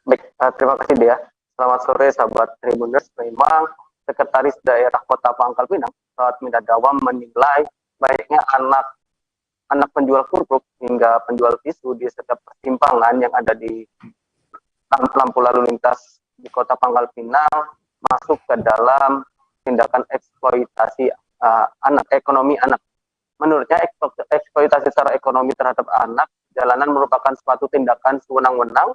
[SPEAKER 11] Baik, terima kasih Dea. Selamat sore sahabat Tribuners. Memang Sekretaris Daerah Kota Pangkal Pinang, Ratmida Dawam, menilai baiknya anak penjual kerupuk hingga penjual tisu di setiap persimpangan yang ada di lampu lalu lintas di Kota Pangkal Pinang masuk ke dalam tindakan eksploitasi ekonomi anak. Menurutnya eksploitasi secara ekonomi terhadap anak jalanan merupakan suatu tindakan sewenang-wenang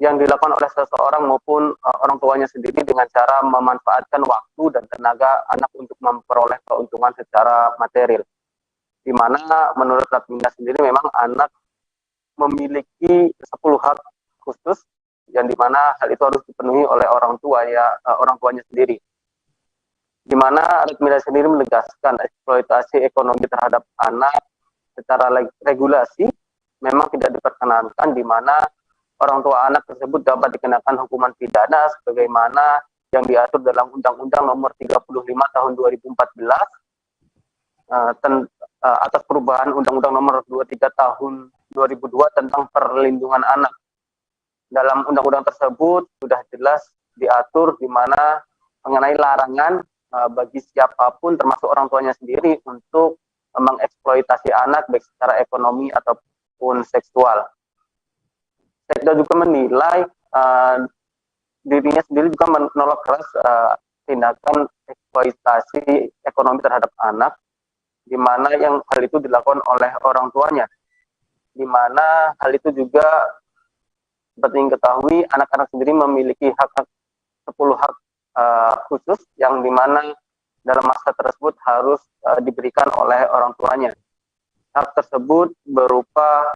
[SPEAKER 11] yang dilakukan oleh seseorang maupun orang tuanya sendiri dengan cara memanfaatkan waktu dan tenaga anak untuk memperoleh keuntungan secara material. Di mana menurut Ratmida sendiri memang anak memiliki 10 hak khusus yang dimana hal itu harus dipenuhi oleh orang tuanya sendiri. Di mana Ratmida sendiri menegaskan eksploitasi ekonomi terhadap anak secara regulasi memang tidak diperkenankan, di mana orang tua anak tersebut dapat dikenakan hukuman pidana sebagaimana yang diatur dalam Undang-Undang Nomor 35 Tahun 2014 atas perubahan Undang-Undang Nomor 23 Tahun 2002 tentang perlindungan anak. Dalam undang-undang tersebut sudah jelas diatur di mana mengenai larangan bagi siapapun termasuk orang tuanya sendiri untuk mengeksploitasi anak baik secara ekonomi ataupun seksual. Sekda juga menilai dirinya sendiri juga menolak keras tindakan eksploitasi ekonomi terhadap anak, di mana yang hal itu dilakukan oleh orang tuanya, di mana hal itu juga seperti yang ketahui anak-anak sendiri memiliki hak 10 hak khusus yang dimana dalam masa tersebut harus diberikan oleh orang tuanya. Hak tersebut berupa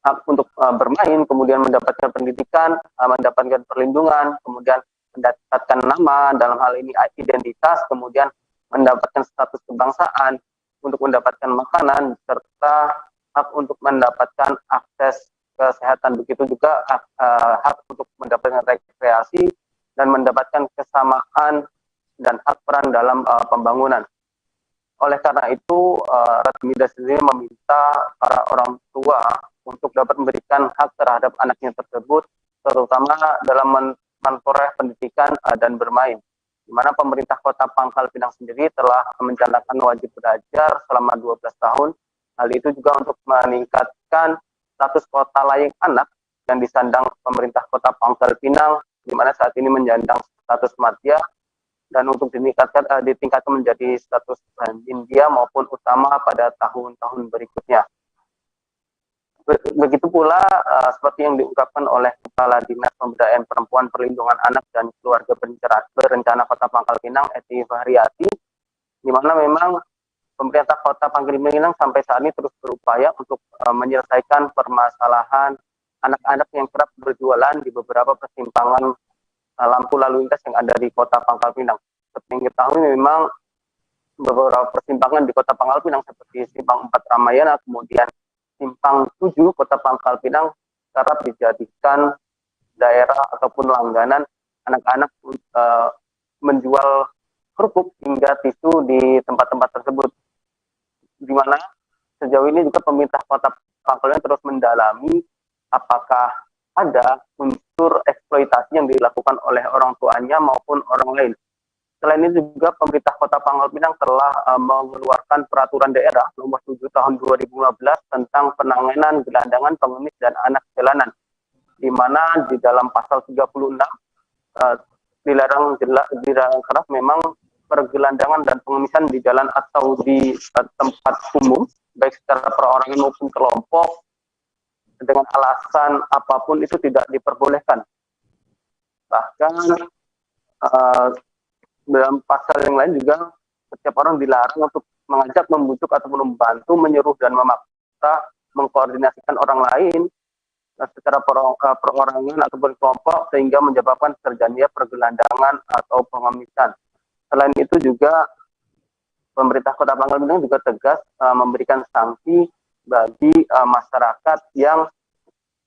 [SPEAKER 11] hak untuk bermain, kemudian mendapatkan pendidikan, mendapatkan perlindungan, kemudian mendapatkan nama, dalam hal ini identitas, kemudian mendapatkan status kebangsaan, untuk mendapatkan makanan, serta hak untuk mendapatkan akses kesehatan. Begitu juga hak untuk mendapatkan rekreasi dan mendapatkan kesamaan dan hak peran dalam pembangunan. Oleh karena itu, Ratmida sendiri meminta para orang tua untuk dapat memberikan hak terhadap anaknya tersebut, terutama dalam memperoleh pendidikan dan bermain, di mana pemerintah Kota Pangkal Pinang sendiri telah menjalankan wajib belajar selama 12 tahun. Hal itu juga untuk meningkatkan status kota layak anak yang disandang pemerintah Kota Pangkal Pinang, di mana saat ini menyandang status madya, dan untuk ditingkatkan menjadi status India maupun utama pada tahun-tahun berikutnya. Begitu pula seperti yang diungkapkan oleh Kepala Dinas Pemberdayaan Perempuan, Perlindungan Anak dan Keluarga Berencana Kota Pangkal Pinang, Eti Fahriati, di mana memang pemerintah Kota Pangkal Pinang sampai saat ini terus berupaya untuk menyelesaikan permasalahan anak-anak yang kerap berjualan di beberapa persimpangan lampu lalu lintas yang ada di Kota Pangkal Pinang. Seperti yang ketahui memang beberapa persimpangan di Kota Pangkal Pinang seperti Simpang 4 Ramayana, kemudian Simpang 7 Kota Pangkal Pinang kerap dijadikan daerah ataupun langganan anak-anak menjual kerupuk hingga tisu di tempat-tempat tersebut. Di mana sejauh ini juga pemerintah Kota Pangkal Pinang terus mendalami apakah ada unsur eksploitasi yang dilakukan oleh orang tuanya maupun orang lain. Selain itu juga pemerintah Kota Pangkal Pinang telah mengeluarkan peraturan daerah nomor 7 tahun 2015 tentang penanganan gelandangan, pengemis, dan anak jalanan, di mana di dalam pasal 36 dilarang keras memang pergelandangan dan pengemisan di jalan atau di tempat umum, baik secara perorangan maupun kelompok, dengan alasan apapun itu tidak diperbolehkan. Bahkan dalam pasal yang lain juga setiap orang dilarang untuk mengajak, membujuk ataupun membantu, menyuruh dan memaksa mengkoordinasikan orang lain secara perorangan ataupun kelompok sehingga menyebabkan terjadinya pergelandangan atau pengemisan. Selain itu juga pemerintah Kota Pangkal Pinang juga tegas memberikan sanksi bagi masyarakat yang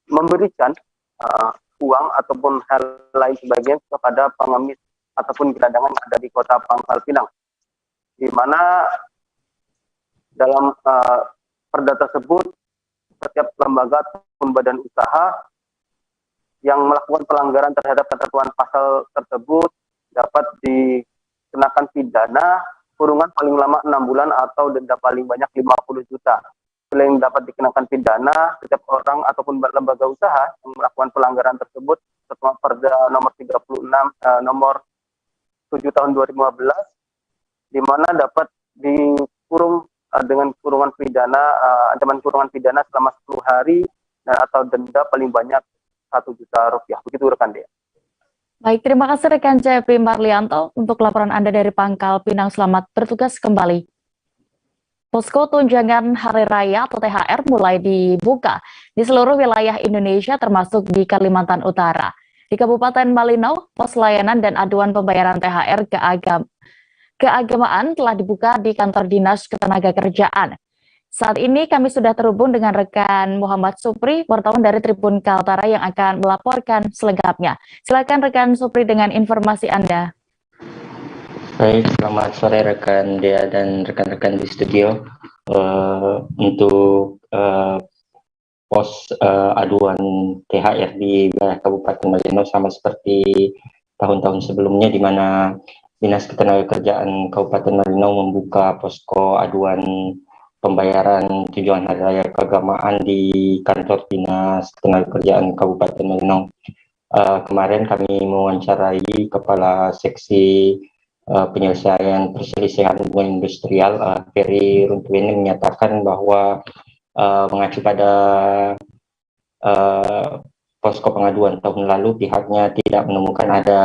[SPEAKER 11] memberikan uang ataupun hal lain sebagainya kepada pengemis ataupun gelandangan yang ada di Kota Pangkal Pinang, di mana dalam perda tersebut setiap lembaga ataupun badan usaha yang melakukan pelanggaran terhadap ketentuan pasal tersebut dapat dikenakan pidana kurungan paling lama 6 bulan atau denda paling banyak 50 juta. Selain dapat dikenakan pidana, setiap orang ataupun lembaga usaha yang melakukan pelanggaran tersebut setelah Perda nomor 36 nomor 7 tahun 2015, di mana dapat dikurung dengan kurungan pidana, ancaman kurungan pidana selama 10 hari atau denda paling banyak 1 juta rupiah. Begitu rekan dia.
[SPEAKER 1] Baik, terima kasih rekan CP Marlianto untuk laporan Anda dari Pangkal Pinang. Selamat bertugas kembali. Posko tunjangan Hari Raya atau THR mulai dibuka di seluruh wilayah Indonesia termasuk di Kalimantan Utara. Di Kabupaten Malino, pos layanan dan aduan pembayaran THR keagamaan telah dibuka di kantor Dinas Ketenagakerjaan. Saat ini kami sudah terhubung dengan rekan Muhammad Supri, wartawan dari Tribun Kaltara yang akan melaporkan selengkapnya. Silakan rekan Supri dengan informasi Anda.
[SPEAKER 12] Baik, selamat sore rekan Dea dan rekan-rekan di studio. Untuk pos aduan THR di wilayah Kabupaten Malino sama seperti tahun-tahun sebelumnya, di mana Dinas Ketenagakerjaan Kabupaten Malino membuka posko aduan pembayaran tunjangan hari raya keagamaan di kantor Dinas Ketenagakerjaan Kabupaten Malino. Kemarin kami mewawancarai Kepala Seksi Penyelesaian Perselisihan Hubungan Industrial, Ferry Runtuweni, menyatakan bahwa mengacu pada posko pengaduan tahun lalu, pihaknya tidak menemukan ada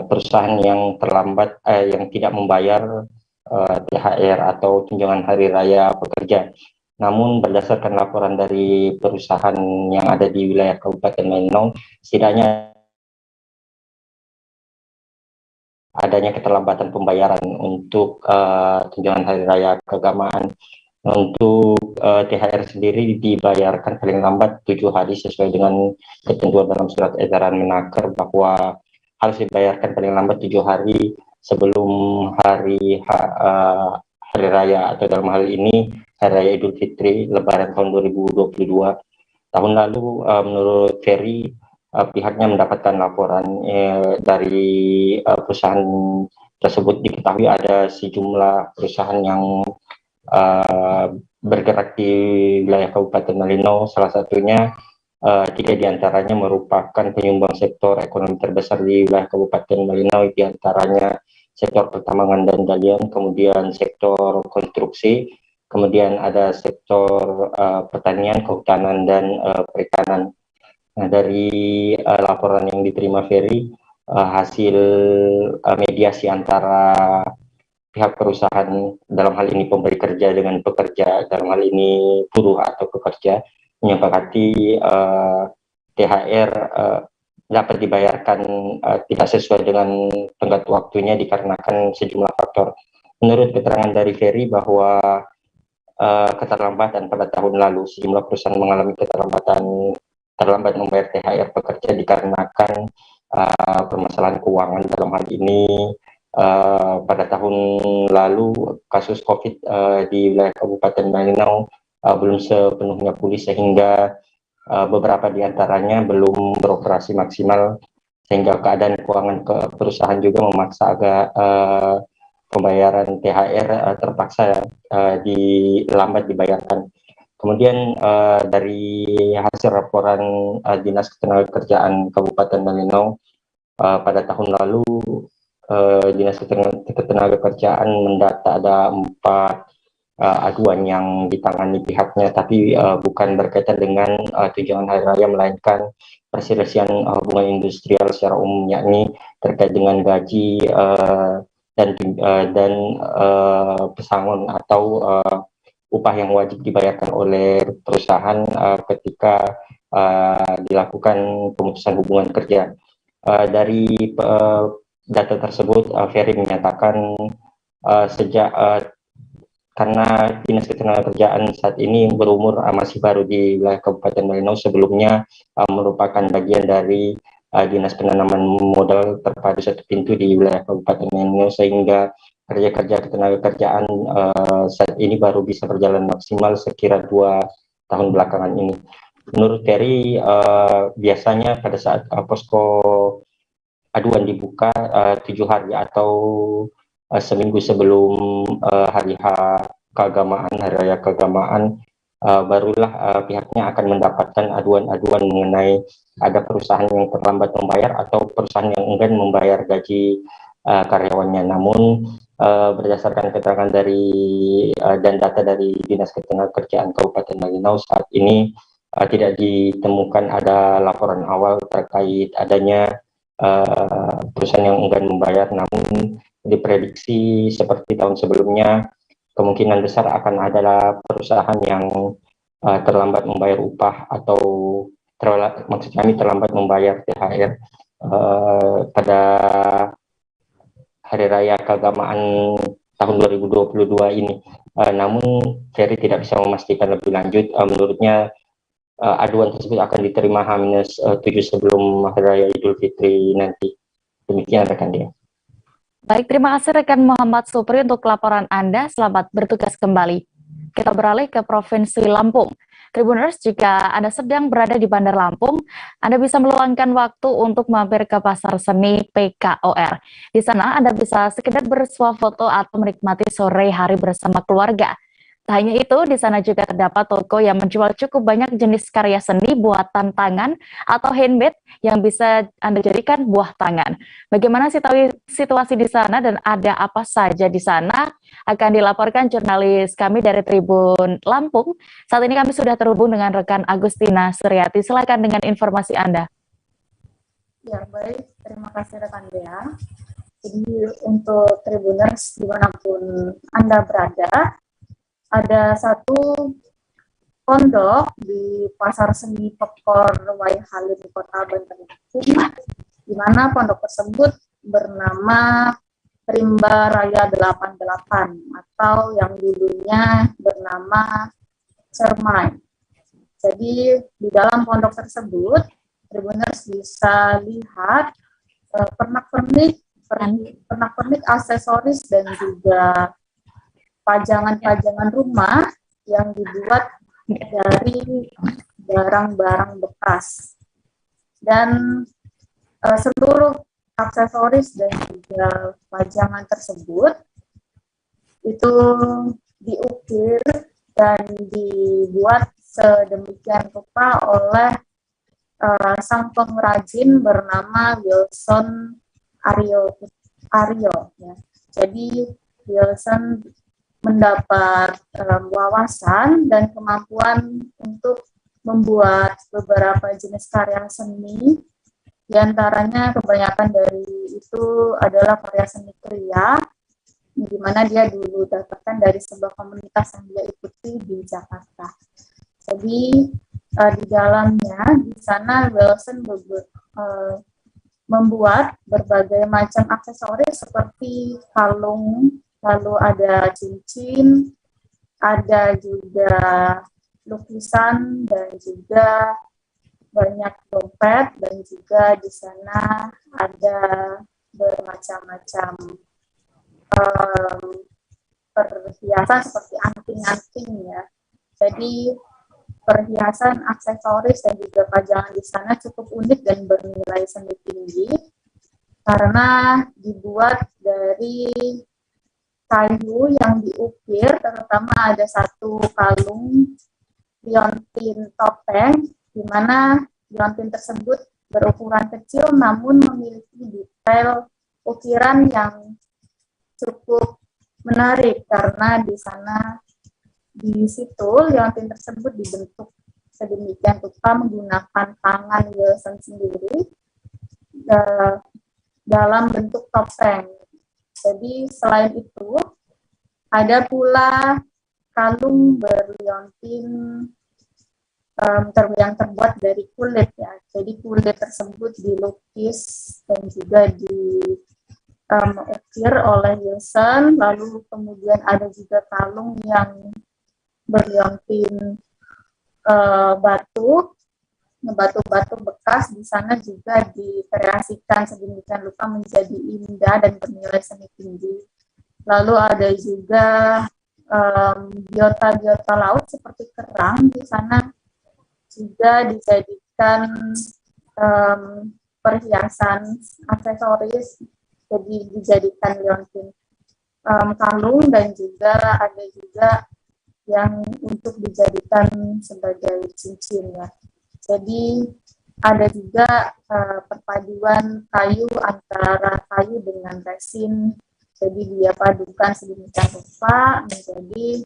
[SPEAKER 12] perusahaan yang terlambat, yang tidak membayar THR atau tunjangan hari raya pekerja. Namun berdasarkan laporan dari perusahaan yang ada di wilayah Kabupaten Malino, setidaknya adanya keterlambatan pembayaran untuk tunjangan hari raya keagamaan. Untuk THR sendiri dibayarkan paling lambat 7 hari sesuai dengan ketentuan dalam surat edaran Menaker bahwa harus dibayarkan paling lambat 7 hari sebelum hari raya, atau dalam hal ini Hari Raya Idul Fitri Lebaran tahun 2022. Tahun lalu menurut Ferry, pihaknya mendapatkan laporan dari perusahaan tersebut. Diketahui ada sejumlah perusahaan yang bergerak di wilayah Kabupaten Malino, salah satunya 3 diantaranya merupakan penyumbang sektor ekonomi terbesar di wilayah Kabupaten Malino, diantaranya sektor pertambangan dan galian, kemudian sektor konstruksi, kemudian ada sektor pertanian, kehutanan, dan perikanan. Nah, dari laporan yang diterima Ferry, hasil mediasi antara pihak perusahaan, dalam hal ini pemberi kerja dengan pekerja, dalam hal ini buruh atau pekerja, menyepakati THR dapat dibayarkan tidak sesuai dengan tenggat waktunya dikarenakan sejumlah faktor. Menurut keterangan dari Ferry bahwa keterlambatan pada tahun lalu, sejumlah perusahaan mengalami terlambat membayar THR pekerja dikarenakan permasalahan keuangan. Dalam hal ini pada tahun lalu kasus COVID di wilayah Kabupaten Malinau belum sepenuhnya pulih, sehingga beberapa di antaranya belum beroperasi maksimal, sehingga keadaan keuangan perusahaan juga memaksa agak pembayaran THR terpaksa lambat dibayarkan. Kemudian dari hasil laporan Dinas Ketenagakerjaan Kabupaten Malinau, pada tahun lalu Dinas Ketenagakerjaan mendata ada 4 aduan yang ditangani pihaknya, tapi bukan berkaitan dengan tunjangan hari raya, melainkan perselisihan hubungan industrial secara umum, yakni terkait dengan gaji dan pesangon atau upah yang wajib dibayarkan oleh perusahaan ketika dilakukan pemutusan hubungan kerja. Dari data tersebut, Ferry menyatakan sejak karena Dinas Ketenagakerjaan saat ini berumur masih baru di wilayah Kabupaten Malinau, sebelumnya merupakan bagian dari Dinas Penanaman Modal Terpadu Satu Pintu di wilayah Kabupaten Malinau, sehingga kerja-kerja ketenagakerjaan saat ini baru bisa berjalan maksimal sekira 2 tahun belakangan ini. Menurut Ferry, biasanya pada saat posko aduan dibuka 7 hari atau seminggu sebelum hari keagamaan, hari raya keagamaan, barulah pihaknya akan mendapatkan aduan-aduan mengenai ada perusahaan yang terlambat membayar atau perusahaan yang enggan membayar gaji karyawannya. Namun berdasarkan keterangan dari dan data dari Dinas Ketenagakerjaan Kabupaten Malinau, saat ini tidak ditemukan ada laporan awal terkait adanya perusahaan yang enggan membayar. Namun diprediksi seperti tahun sebelumnya, kemungkinan besar akan ada perusahaan yang terlambat membayar upah atau maksud kami terlambat membayar THR pada hari raya keagamaan tahun 2022 ini. Namun Ferry tidak bisa memastikan lebih lanjut. Menurutnya aduan tersebut akan diterima H-7 sebelum hari raya Idul Fitri nanti. Demikian rekan dia.
[SPEAKER 1] Baik, terima kasih rekan Muhammad Supri untuk laporan Anda. Selamat bertugas kembali. Kita beralih ke Provinsi Lampung. Tribuners, jika Anda sedang berada di Bandar Lampung, Anda bisa meluangkan waktu untuk mampir ke Pasar Seni PKOR. Di sana Anda bisa sekedar bersuah foto atau menikmati sore hari bersama keluarga. Tak hanya itu, di sana juga terdapat toko yang menjual cukup banyak jenis karya seni buatan tangan atau handmade yang bisa Anda jadikan buah tangan. Bagaimana situasi di sana dan ada apa saja di sana akan dilaporkan jurnalis kami dari Tribun Lampung. Saat ini kami sudah terhubung dengan rekan Agustina Suryati. Silakan dengan informasi Anda.
[SPEAKER 23] Ya, baik. Terima kasih rekan Dea. Jadi untuk Tribuners dimanapun Anda berada, ada satu pondok di Pasar Seni PKOR Wai Halim, Kota Bandar Lampung, di mana pondok tersebut bernama Rimba Raya 88 atau yang dulunya bernama Cermai. Jadi di dalam pondok tersebut, Tribuners bisa lihat pernak-pernik aksesoris dan juga pajangan-pajangan rumah yang dibuat dari barang-barang bekas, dan seluruh aksesoris dan juga pajangan tersebut itu diukir dan dibuat sedemikian rupa oleh sang pengrajin bernama Wilson Aryo ya. Jadi Wilson mendapat wawasan dan kemampuan untuk membuat beberapa jenis karya seni. Di antaranya kebanyakan dari itu adalah karya seni kriya, di mana dia dulu dapatkan dari sebuah komunitas yang dia ikuti di Jakarta. Jadi di dalamnya, di sana Wilson membuat berbagai macam aksesoris seperti kalung, lalu ada cincin, ada juga lukisan, dan juga banyak dompet, dan juga di sana ada bermacam-macam perhiasan seperti anting-anting ya. Jadi perhiasan, aksesoris, dan juga pajangan di sana cukup unik dan bernilai seni tinggi karena dibuat dari kayu yang diukir, terutama ada satu kalung liontin topeng, di mana liontin tersebut berukuran kecil namun memiliki detail ukiran yang cukup menarik karena di sana di situ liontin tersebut dibentuk sedemikian rupa menggunakan tangan Wilson sendiri dalam bentuk topeng. Jadi selain itu ada pula kalung berliontin yang terbuat dari kulit ya. Jadi kulit tersebut dilukis dan juga diukir oleh Wilson. Lalu kemudian ada juga kalung yang berliontin batu bekas. Di sana juga dikreasikan sedemikian rupa menjadi indah dan bernilai seni tinggi. Lalu ada juga biota laut seperti kerang, di sana juga dijadikan perhiasan aksesoris, jadi dijadikan liontin kalung, dan juga ada juga yang untuk dijadikan sebagai cincin ya. Jadi ada juga perpaduan kayu antara kayu dengan resin, jadi dia padukan sedemikian rupa menjadi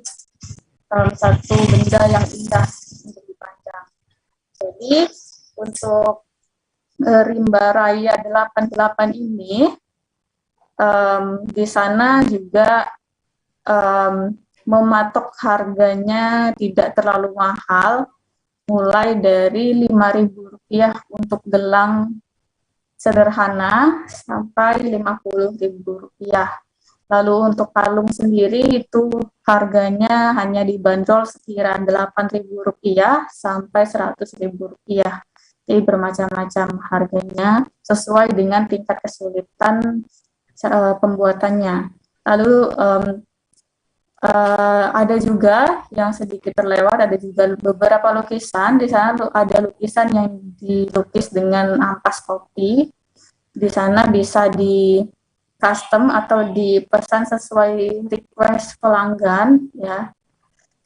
[SPEAKER 23] satu benda yang indah untuk dipandang. Jadi untuk Rimba Raya 88 ini di sana juga mematok harganya tidak terlalu mahal, mulai dari Rp5.000 untuk gelang sederhana sampai Rp50.000. Lalu untuk kalung sendiri itu harganya hanya dibanderol sekira Rp8.000 sampai Rp100.000. Jadi bermacam-macam harganya sesuai dengan tingkat kesulitan pembuatannya. Lalu ada juga yang sedikit terlewat, ada juga beberapa lukisan. Di sana ada lukisan yang dilukis dengan ampas kopi. Di sana bisa di custom atau dipesan sesuai request pelanggan ya.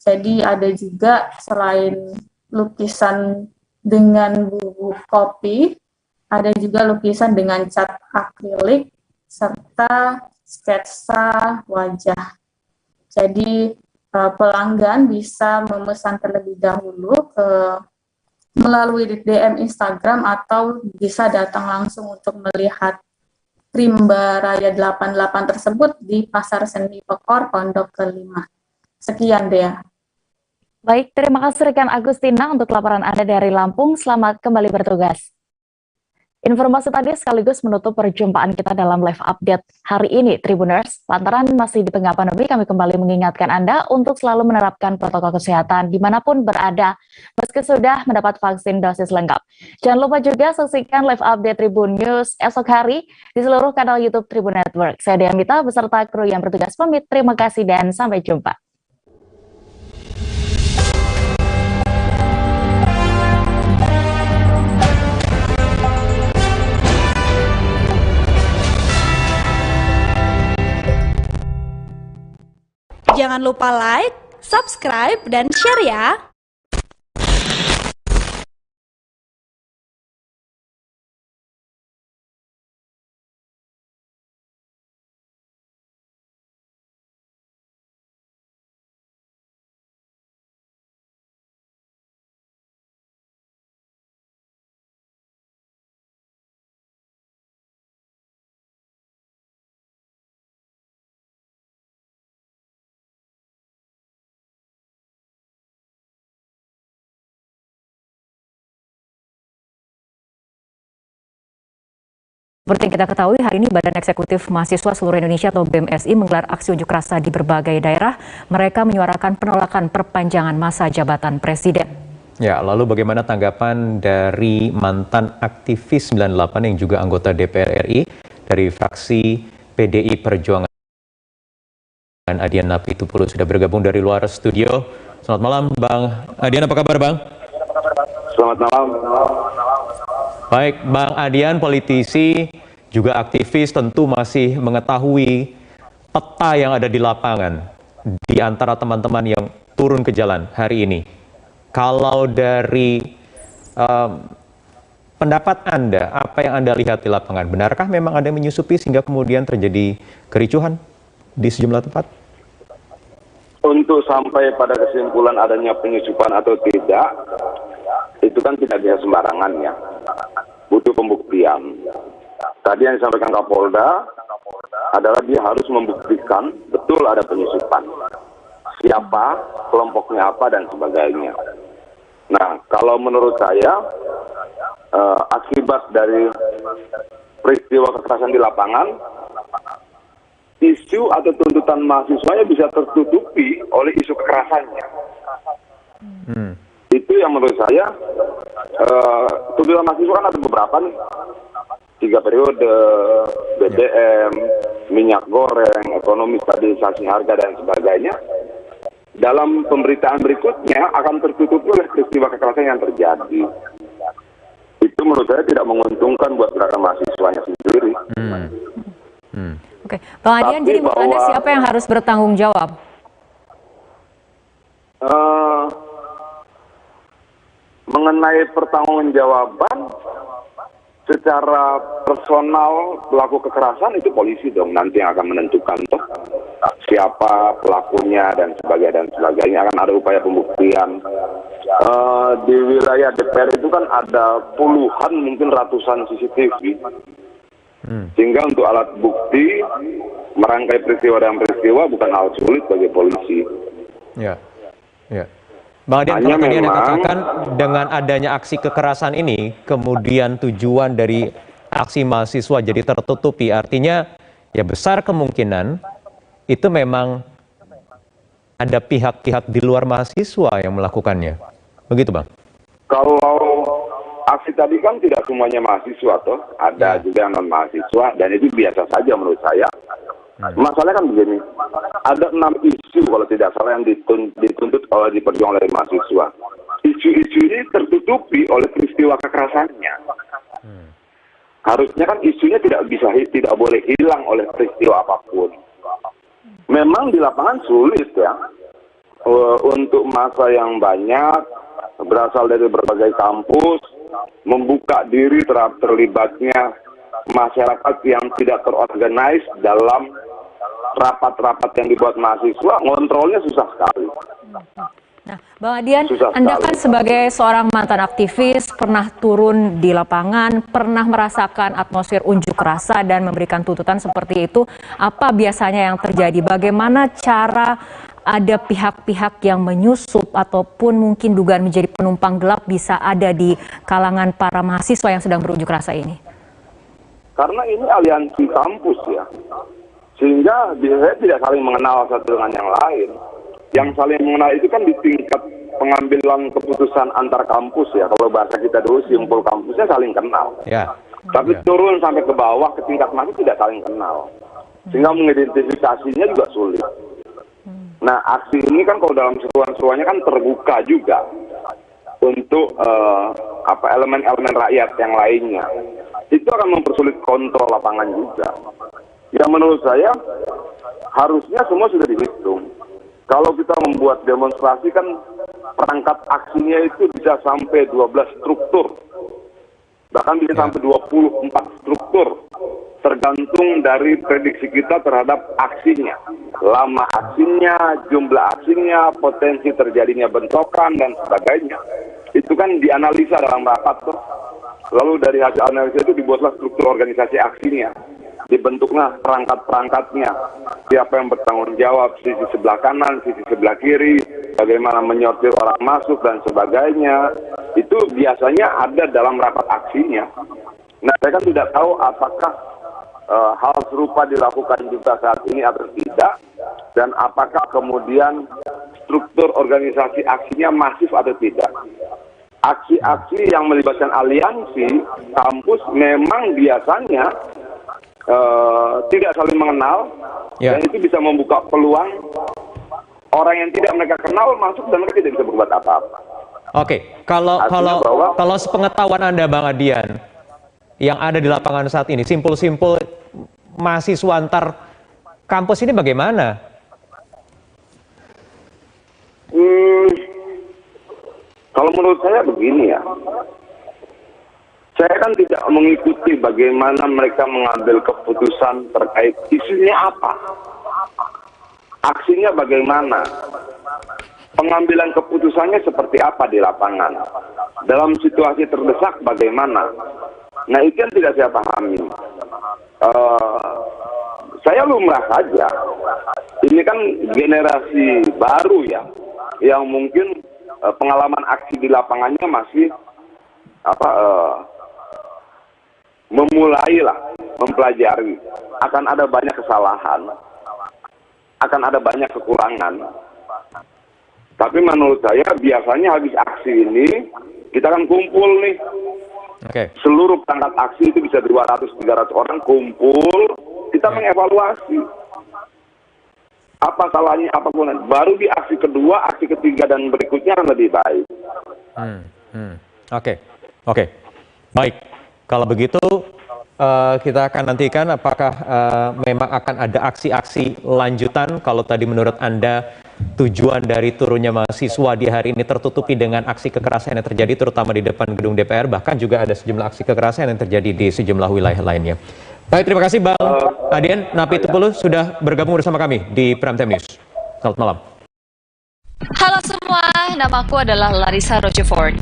[SPEAKER 23] Jadi ada juga selain lukisan dengan bubuk kopi, ada juga lukisan dengan cat akrilik serta sketsa wajah. Jadi pelanggan bisa memesan terlebih dahulu melalui DM Instagram atau bisa datang langsung untuk melihat Rimba Raya 88 tersebut di Pasar Seni Pekor Pondok Kelima. Sekian Dea.
[SPEAKER 1] Baik, terima kasih rekan Agustina untuk laporan Anda dari Lampung. Selamat kembali bertugas. Informasi tadi sekaligus menutup perjumpaan kita dalam live update hari ini, Tribuners. Lantaran masih di tengah pandemi, kami kembali mengingatkan Anda untuk selalu menerapkan protokol kesehatan dimanapun berada, meski sudah mendapat vaksin dosis lengkap. Jangan lupa juga saksikan live update Tribun News esok hari di seluruh kanal YouTube Tribun Network. Saya Dea Mita beserta kru yang bertugas pamit. Terima kasih dan sampai jumpa.
[SPEAKER 13] Jangan lupa like, subscribe, dan share ya!
[SPEAKER 14] Seperti yang kita ketahui, hari ini Badan Eksekutif Mahasiswa Seluruh Indonesia atau BMSI menggelar aksi unjuk rasa di berbagai daerah. Mereka menyuarakan penolakan perpanjangan masa jabatan Presiden.
[SPEAKER 15] Ya, lalu bagaimana tanggapan dari mantan aktivis 98 yang juga anggota DPR RI dari fraksi PDI Perjuangan? Adian Napitupulu sudah bergabung dari luar studio. Selamat malam, Bang Adian. Apa kabar, Bang?
[SPEAKER 16] Selamat malam.
[SPEAKER 15] Baik, Bang Adian, politisi juga aktivis, tentu masih mengetahui peta yang ada di lapangan di antara teman-teman yang turun ke jalan hari ini. Kalau dari pendapat Anda, apa yang Anda lihat di lapangan? Benarkah memang ada yang menyusupi sehingga kemudian terjadi kericuhan di sejumlah tempat?
[SPEAKER 16] Untuk sampai pada kesimpulan adanya penyusupan atau tidak, itu kan tidak bisa sembarangan ya. Butuh pembuktian. Tadi yang disampaikan Kapolda adalah dia harus membuktikan betul ada penyusupan. Siapa, kelompoknya apa, dan sebagainya. Nah, kalau menurut saya, akibat dari peristiwa kekerasan di lapangan, isu atau tuntutan mahasiswanya bisa tertutupi oleh isu kekerasannya. Itu yang menurut saya, tuntutan mahasiswa kan ada beberapa nih. 3 periode, BBM, minyak goreng, ekonomi stabilisasi harga, dan sebagainya. Dalam pemberitaan berikutnya akan tertutup oleh peristiwa kekerasan yang terjadi. Itu menurut saya tidak menguntungkan buat gerakan mahasiswanya sendiri.
[SPEAKER 14] Oke, Bang Adian, jadi menurut Anda siapa yang harus bertanggung jawab?
[SPEAKER 16] Mengenai pertanggungjawaban secara personal pelaku kekerasan itu polisi dong nanti yang akan menentukan toh siapa pelakunya dan sebagainya, akan ada upaya pembuktian. Di wilayah DPR itu kan ada puluhan mungkin ratusan CCTV, sehingga untuk alat bukti merangkai peristiwa dan peristiwa bukan hal sulit bagi polisi.
[SPEAKER 15] Ya, ya. Bang Adian, kalau tadi Anda katakan dengan adanya aksi kekerasan ini, kemudian tujuan dari aksi mahasiswa jadi tertutupi, artinya ya besar kemungkinan itu memang ada pihak-pihak di luar mahasiswa yang melakukannya. Begitu, Bang?
[SPEAKER 16] Kalau aksi tadi kan tidak semuanya mahasiswa toh, ada juga yang non-mahasiswa, dan itu biasa saja menurut saya. Masalahnya kan begini, ada 6 isu kalau tidak salah yang dituntut oleh diperjuangkan oleh mahasiswa. Isu-isu ini tertutupi oleh peristiwa kekerasannya. Harusnya kan isunya tidak boleh hilang oleh peristiwa apapun. Memang di lapangan sulit ya, untuk massa yang banyak berasal dari berbagai kampus membuka diri terhadap terlibatnya masyarakat yang tidak terorganize dalam rapat-rapat yang dibuat mahasiswa, ngontrolnya susah sekali.
[SPEAKER 14] Nah, Bang Adian, Anda kan sebagai seorang mantan aktivis, pernah turun di lapangan, pernah merasakan atmosfer unjuk rasa dan memberikan tuntutan seperti itu. Apa biasanya yang terjadi? Bagaimana cara ada pihak-pihak yang menyusup ataupun mungkin dugaan menjadi penumpang gelap bisa ada di kalangan para mahasiswa yang sedang berunjuk rasa ini?
[SPEAKER 16] Karena ini aliansi kampus ya, sehingga biasanya tidak saling mengenal satu dengan yang lain. Yang saling mengenal itu kan di tingkat pengambilan keputusan antar kampus ya. Kalau bahasa kita dulu simpul kampusnya saling kenal.
[SPEAKER 15] Ya.
[SPEAKER 16] Tapi turun sampai ke bawah ke tingkat mahasiswa tidak saling kenal, sehingga mengidentifikasinya juga sulit. Nah, aksi ini kan kalau dalam seruan-seruannya kan terbuka juga untuk elemen-elemen rakyat yang lainnya. Itu akan mempersulit kontrol lapangan juga. Ya menurut saya harusnya semua sudah dihitung. Kalau kita membuat demonstrasi kan perangkat aksinya itu bisa sampai 12 struktur. Bahkan bisa sampai 24 struktur. Tergantung dari prediksi kita terhadap aksinya. Lama aksinya, jumlah aksinya, potensi terjadinya bentrokan dan sebagainya. Itu kan dianalisa dalam rapat tuh. Lalu dari hasil analisis itu dibuatlah struktur organisasi aksinya. Dibentuklah perangkat-perangkatnya. Siapa yang bertanggung jawab, sisi sebelah kanan, sisi sebelah kiri, bagaimana menyortir orang masuk dan sebagainya. Itu biasanya ada dalam rapat aksinya. Nah, saya kan tidak tahu apakah hal serupa dilakukan juga saat ini atau tidak, dan apakah kemudian struktur organisasi aksinya masif atau tidak. Aksi-aksi yang melibatkan aliansi kampus memang biasanya tidak saling mengenal, dan itu bisa membuka peluang orang yang tidak mereka kenal masuk dan mereka tidak bisa berbuat apa-apa.
[SPEAKER 15] Oke, kalau sepengetahuan Anda, Bang Adian, yang ada di lapangan saat ini, simpul-simpul mahasiswa antar kampus ini bagaimana?
[SPEAKER 16] Kalau menurut saya begini ya, saya kan tidak mengikuti bagaimana mereka mengambil keputusan terkait isunya apa, aksinya bagaimana, pengambilan keputusannya seperti apa di lapangan, dalam situasi terdesak bagaimana. Nah, itu yang tidak saya pahami. Saya lumrah saja. Ini kan generasi baru ya, yang mungkin pengalaman aksi di lapangannya masih memulai lah, mempelajari. Akan ada banyak kesalahan, akan ada banyak kekurangan. Tapi menurut saya biasanya habis aksi ini kita kan kumpul nih. Seluruh perangkat aksi itu bisa 200-300 orang kumpul, kita mengevaluasi apa salahnya, apa gunanya. Baru di aksi kedua, aksi ketiga dan berikutnya akan lebih baik.
[SPEAKER 15] Oke. Baik. Kalau begitu kita akan nantikan apakah memang akan ada aksi-aksi lanjutan. Kalau tadi menurut Anda tujuan dari turunnya mahasiswa di hari ini tertutupi dengan aksi kekerasan yang terjadi terutama di depan gedung DPR, bahkan juga ada sejumlah aksi kekerasan yang terjadi di sejumlah wilayah lainnya. Baik, terima kasih Bang Adian Napitupulu sudah bergabung bersama kami di Prime Time News. Selamat malam.
[SPEAKER 3] Halo semua, namaku adalah Larissa Rochefort.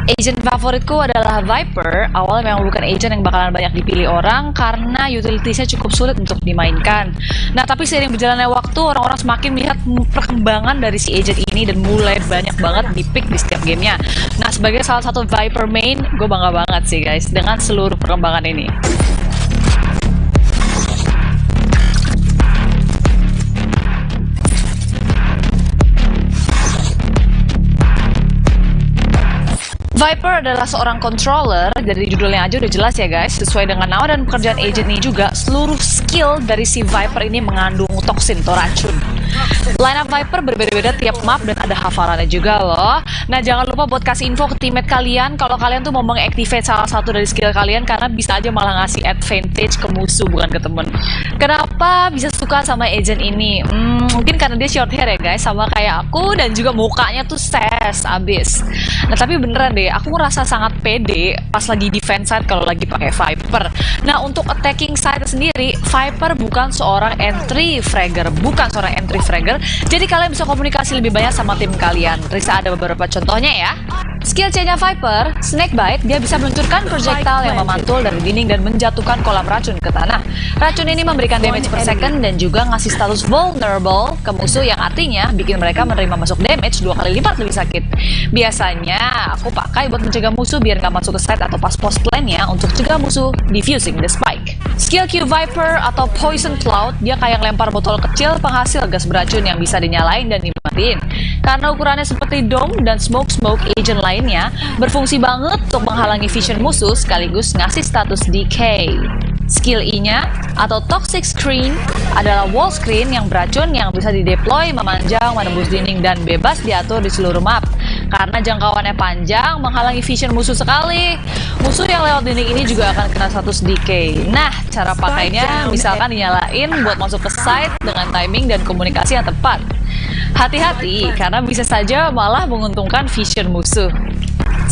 [SPEAKER 3] Agent favoritku adalah Viper. Awalnya memang bukan agent yang bakalan banyak dipilih orang karena utilitiesnya cukup sulit untuk dimainkan. Nah, tapi seiring berjalannya waktu, orang-orang semakin melihat perkembangan dari si agent ini dan mulai banyak banget di-pick di setiap gamenya. Nah, sebagai salah satu Viper main, gue bangga banget sih guys dengan seluruh perkembangan ini. Viper adalah seorang controller, dari judulnya aja udah jelas ya guys. Sesuai dengan nama dan pekerjaan agent ini juga, seluruh skill dari si Viper ini mengandung toksin atau racun. Line up Viper berbeda-beda tiap map dan ada hafalannya juga loh. Nah, jangan lupa buat kasih info ke teammate kalian kalau kalian tuh mau mengactivate salah satu dari skill kalian, karena bisa aja malah ngasih advantage ke musuh bukan ke temen. Kenapa bisa suka sama agent ini? Mungkin karena dia short hair ya guys, sama kayak aku, dan juga mukanya tuh ses abis. Nah, tapi beneran deh, aku ngerasa sangat pede pas lagi defense side kalau lagi pakai Viper. Nah, untuk attacking side sendiri, Viper bukan seorang entry fragger, jadi kalian bisa komunikasi lebih banyak sama tim kalian. Risa ada beberapa contohnya ya. Skill C-nya Viper, Snakebite, dia bisa meluncurkan projectile yang memantul dari dinding dan menjatuhkan kolam racun ke tanah. Racun ini memberikan damage per second dan juga ngasih status vulnerable ke musuh, yang artinya bikin mereka menerima masuk damage 2 kali lipat lebih sakit. Biasanya aku pakai buat mencegah musuh biar nggak masuk ke site atau pas post plan-nya untuk cegah musuh defusing the spike. Skill Q Viper atau Poison Cloud, dia kayak lempar botol kecil penghasil gas beracun yang bisa dinyalain dan dimatiin. Karena ukurannya seperti dome dan smoke agent lainnya, berfungsi banget untuk menghalangi vision musuh sekaligus ngasih status decay. Skill E-nya atau Toxic Screen adalah wall screen yang beracun yang bisa dideploy memanjang, menembus dinding dan bebas diatur di seluruh map. Karena jangkauannya panjang, menghalangi vision musuh sekali. Musuh yang lewat dinding ini juga akan kena status decay. Nah, cara pakainya misalkan dinyalain buat masuk ke site dengan timing dan komunikasi yang tepat. Hati-hati, karena bisa saja malah menguntungkan vision musuh.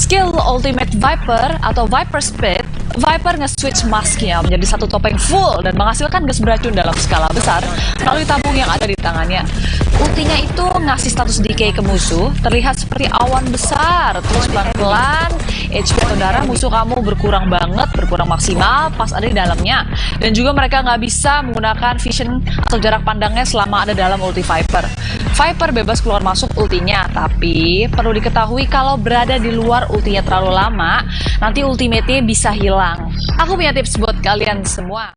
[SPEAKER 3] Skill Ultimate Viper atau Viper Speed, Viper nge-switch masknya menjadi satu topeng full dan menghasilkan gas beracun dalam skala besar melalui tabung yang ada di tangannya. Ultinya itu ngasih status decay ke musuh, terlihat seperti awan besar, terus pelan-pelan HP atau darah musuh kamu berkurang banget, berkurang maksimal pas ada di dalamnya. Dan juga mereka nggak bisa menggunakan vision atau jarak pandangnya selama ada dalam ulti Viper. Viper bebas keluar masuk ultinya, tapi perlu diketahui kalau berada di luar ultinya terlalu lama, nanti ultimate-nya bisa hilang. Aku punya tips buat kalian semua.